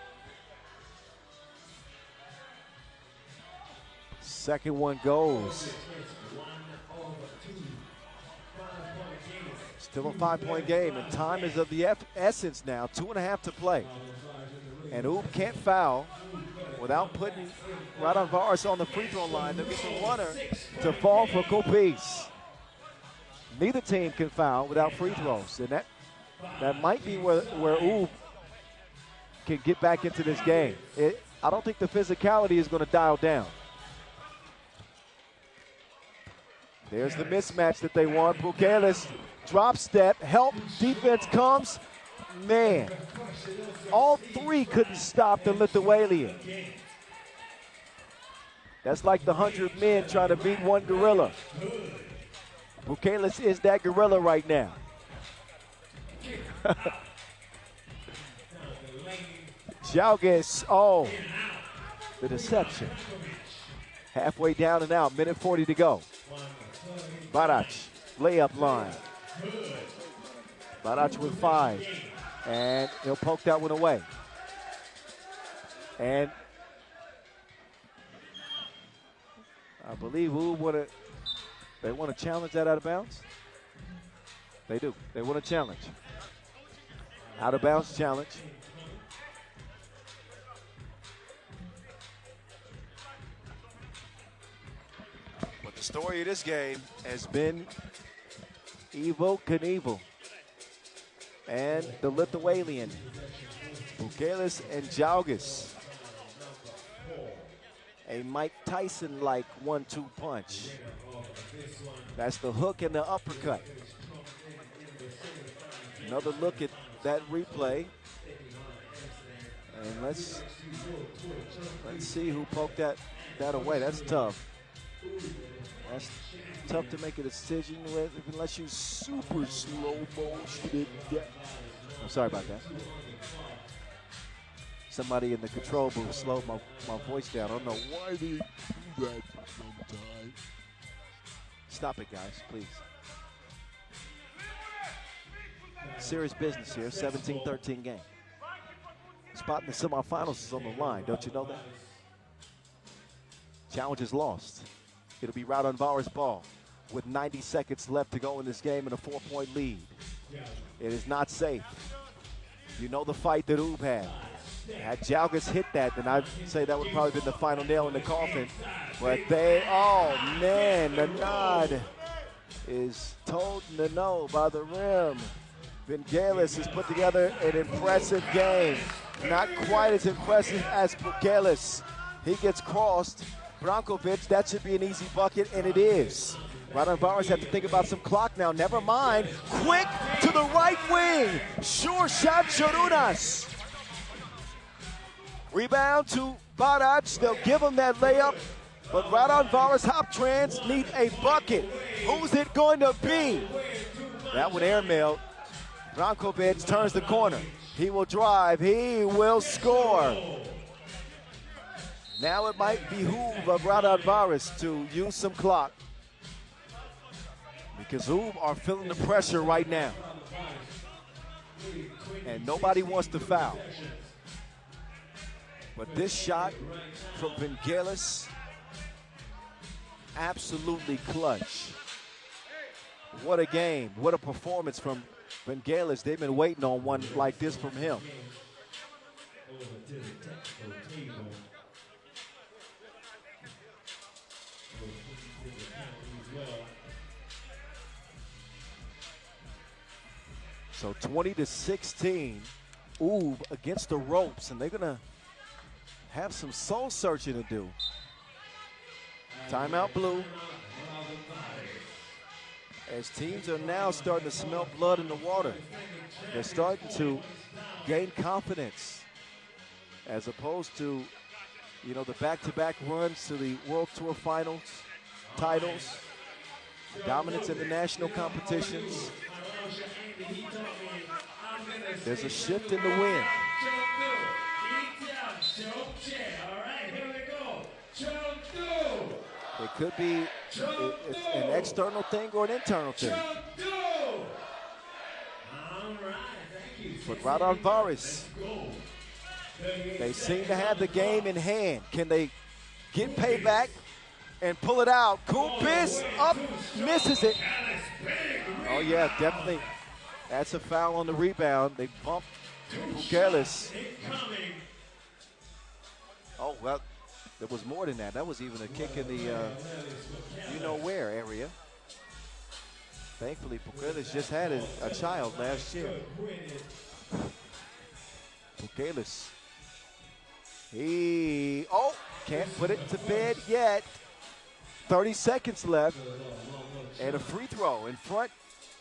Second one goes. Still a 5-point game, and time is of the essence now. 2.5 to play. And Ub can't foul without putting Raudondvaris on the free throw line. They'll get the runner to fall for Kopice. Neither team can foul without free throws, and that might be where Ub can get back into this game. I don't think the physicality is going to dial down. There's the mismatch that they want. Bukelis, drop step, help, defense comes. Man, all three couldn't stop the Lithuanian. That's like the 100 men trying to beat one gorilla. Bukelis is that gorilla right now. Jalgis, oh, the deception. Halfway down and out, minute 40 to go. Barac, layup line. Barac with 5, and he'll poke that one away. And I believe they want to challenge that out of bounds. They do. They want to challenge. Out of bounds challenge. But the story of this game has been Evo Knievel and the Lithuanian, Bukelis and Jalgis. A Mike Tyson-like 1-2 punch. That's the hook and the uppercut. Another look at that replay. And let's see who poked that away. That's tough. That's tough to make a decision with unless you super slow motion it. I'm sorry about that. Somebody in the control booth slowed my voice down. I don't know why they do that sometimes. Stop it, guys, please. Serious business here, 17-13 game. Spot in the semifinals is on the line, don't you know that? Challenge is lost. It'll be Raudondvaris ball with 90 seconds left to go in this game and a 4-point lead. It is not safe. You know the fight that Ub had. Had Jalgis hit that, then I'd say that would probably been the final nail in the coffin. But oh man, the nod is told no by the rim. Vangelis has put together an impressive game. Not quite as impressive as Bukelis. He gets crossed. Brankovic, that should be an easy bucket, and it is. Raudondvaris have to think about some clock now. Never mind. Quick to the right wing. Sure shot, Chorunas. Rebound to Barac. They'll give him that layup. But Raudondvaris Hoptrans need a bucket. Who's it going to be? That one airmailed. Brankovic turns the corner. He will drive. He will score. Now it might behoove of Raudondvaris to use some clock, because Ub are feeling the pressure right now. And nobody wants to foul. But this shot from Vangelis, absolutely clutch. What a game. What a performance from Vangelis. They've been waiting on one like this from him. So 20-16, Ub against the ropes, and they're gonna have some soul searching to do. Timeout blue. As teams are now starting to smell blood in the water. They're starting to gain confidence, as opposed to, you know, the back-to-back runs to the World Tour Finals, titles, dominance in the national competitions. There's a shift in the wind. Chengdu. It could be an external thing or an internal thing. Chengdu. All right, thank you. But Raudondvaris, they seem to have the game in hand. Can they get payback and pull it out? Kumpis up, misses it. Oh yeah, definitely. That's a foul on the rebound. They bumped Pukelis. Oh, well, there was more than that. That was even a kick in the you-know-where area. Thankfully, Pukelis just had a child last year. Pukelis. Can't put it to bed yet. 30 seconds left. And a free throw in front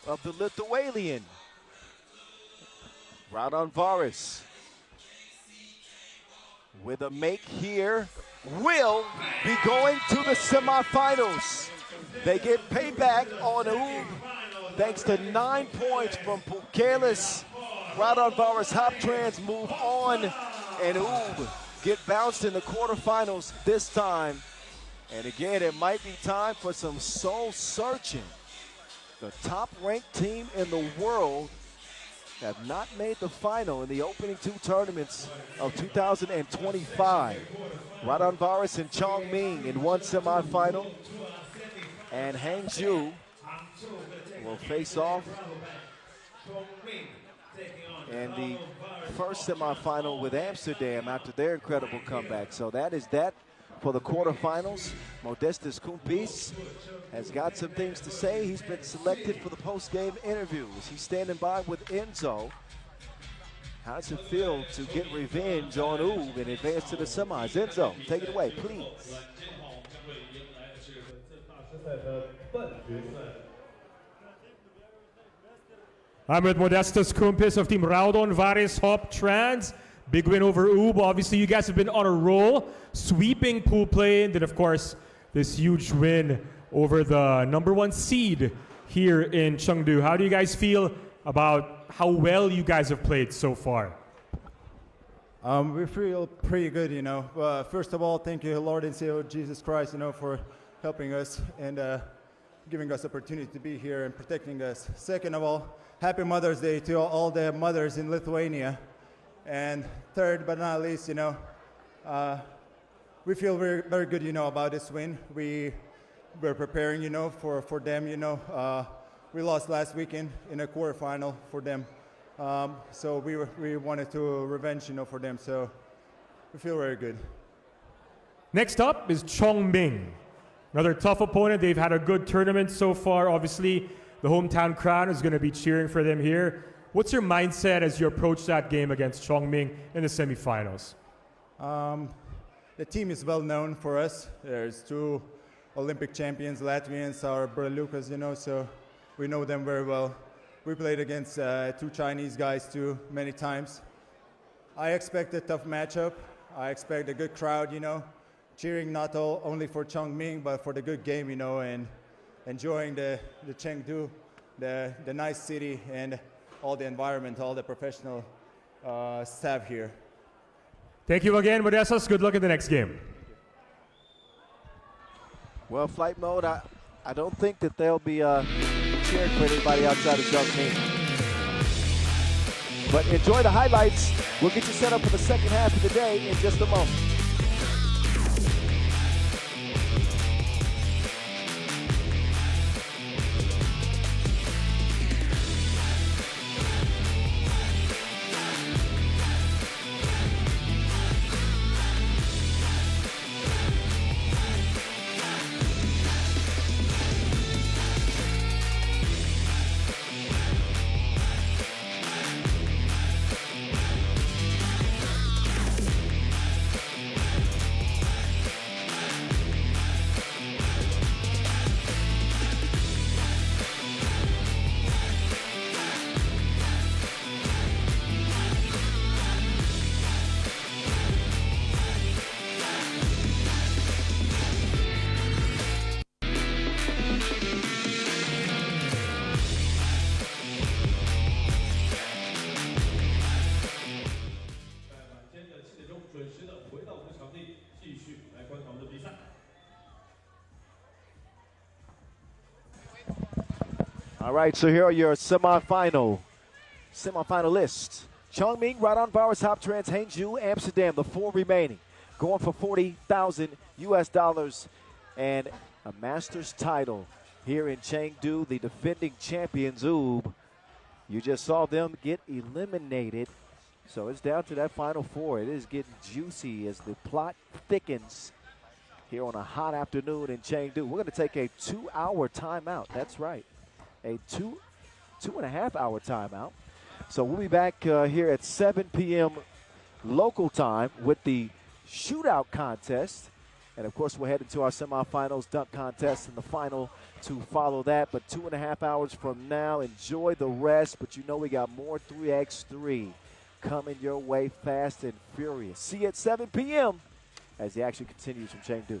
of the Lithuanian. Raudondvaris with a make here will be going to the semifinals. They get payback on Ulaanbaatar thanks to 9 points from Pukelis. Raudondvaris Hoptrans move on, and Ulaanbaatar get bounced in the quarterfinals this time. And again, it might be time for some soul searching. The top-ranked team in the world have not made the final in the opening 2 tournaments of 2025. Raudondvaris and Chongming in one semifinal, and Hangzhou will face off in the first semifinal with Amsterdam after their incredible comeback. So that is that for the quarterfinals. Modestas Kumpis has got some things to say. He's been selected for the post-game interviews. He's standing by with Enzo. How does it feel to get revenge on Ulaanbaatar and advance to the semis? Enzo, take it away, please. I'm with Modestas Kumpis of Team Raudondvaris Hoptrans. Big win over Ulaanbaatar. Obviously, you guys have been on a roll, sweeping pool play, and then, of course, this huge win over the #1 seed here in Chengdu. How do you guys feel about how well you guys have played so far? We feel pretty good, you know. First of all, thank you, Lord and Savior Jesus Christ, you know, for helping us and giving us opportunity to be here and protecting us. Second of all, happy Mother's Day to all the mothers in Lithuania. And third but not least, you know, we feel very, very good, you know, about this win. We're preparing, you know, for them, you know. We lost last weekend in a quarterfinal for them. So we wanted to revenge, you know, for them. So we feel very good. Next up is Chongming. Another tough opponent. They've had a good tournament so far. Obviously, the hometown crowd is going to be cheering for them here. What's your mindset as you approach that game against Chongming in the semifinals? The team is well known for us. There's 2 Olympic champions, Latvians, our brother Lucas, you know, so we know them very well. We played against 2 Chinese guys too, many times. I expect a tough matchup. I expect a good crowd, you know, cheering not only for Chongming, but for the good game, you know, and enjoying the Chengdu, the nice city, and all the environment, all the professional staff here. Thank you again, Modestas. Good luck in the next game. Well, flight mode, I don't think that they'll be cheering for anybody outside of Chongming. But enjoy the highlights. We'll get you set up for the second half of the day in just a moment. All right, so here are your semifinalists. Chongming, Raudondvaris, Hoptrans, Hangzhou, Amsterdam, the 4 remaining. Going for $40,000 and a Masters title here in Chengdu. The defending champions, Ub. You just saw them get eliminated. So it's down to that final 4. It is getting juicy as the plot thickens here on a hot afternoon in Chengdu. We're going to take a 2-hour timeout. That's right. A 2.5-hour timeout. So we'll be back here at 7 p.m. local time with the shootout contest. And, of course, we'll head into our semifinals, dunk contest, and the final to follow that. But 2.5 hours from now, enjoy the rest. But you know we got more 3x3 coming your way fast and furious. See you at 7 p.m. as the action continues from Chengdu.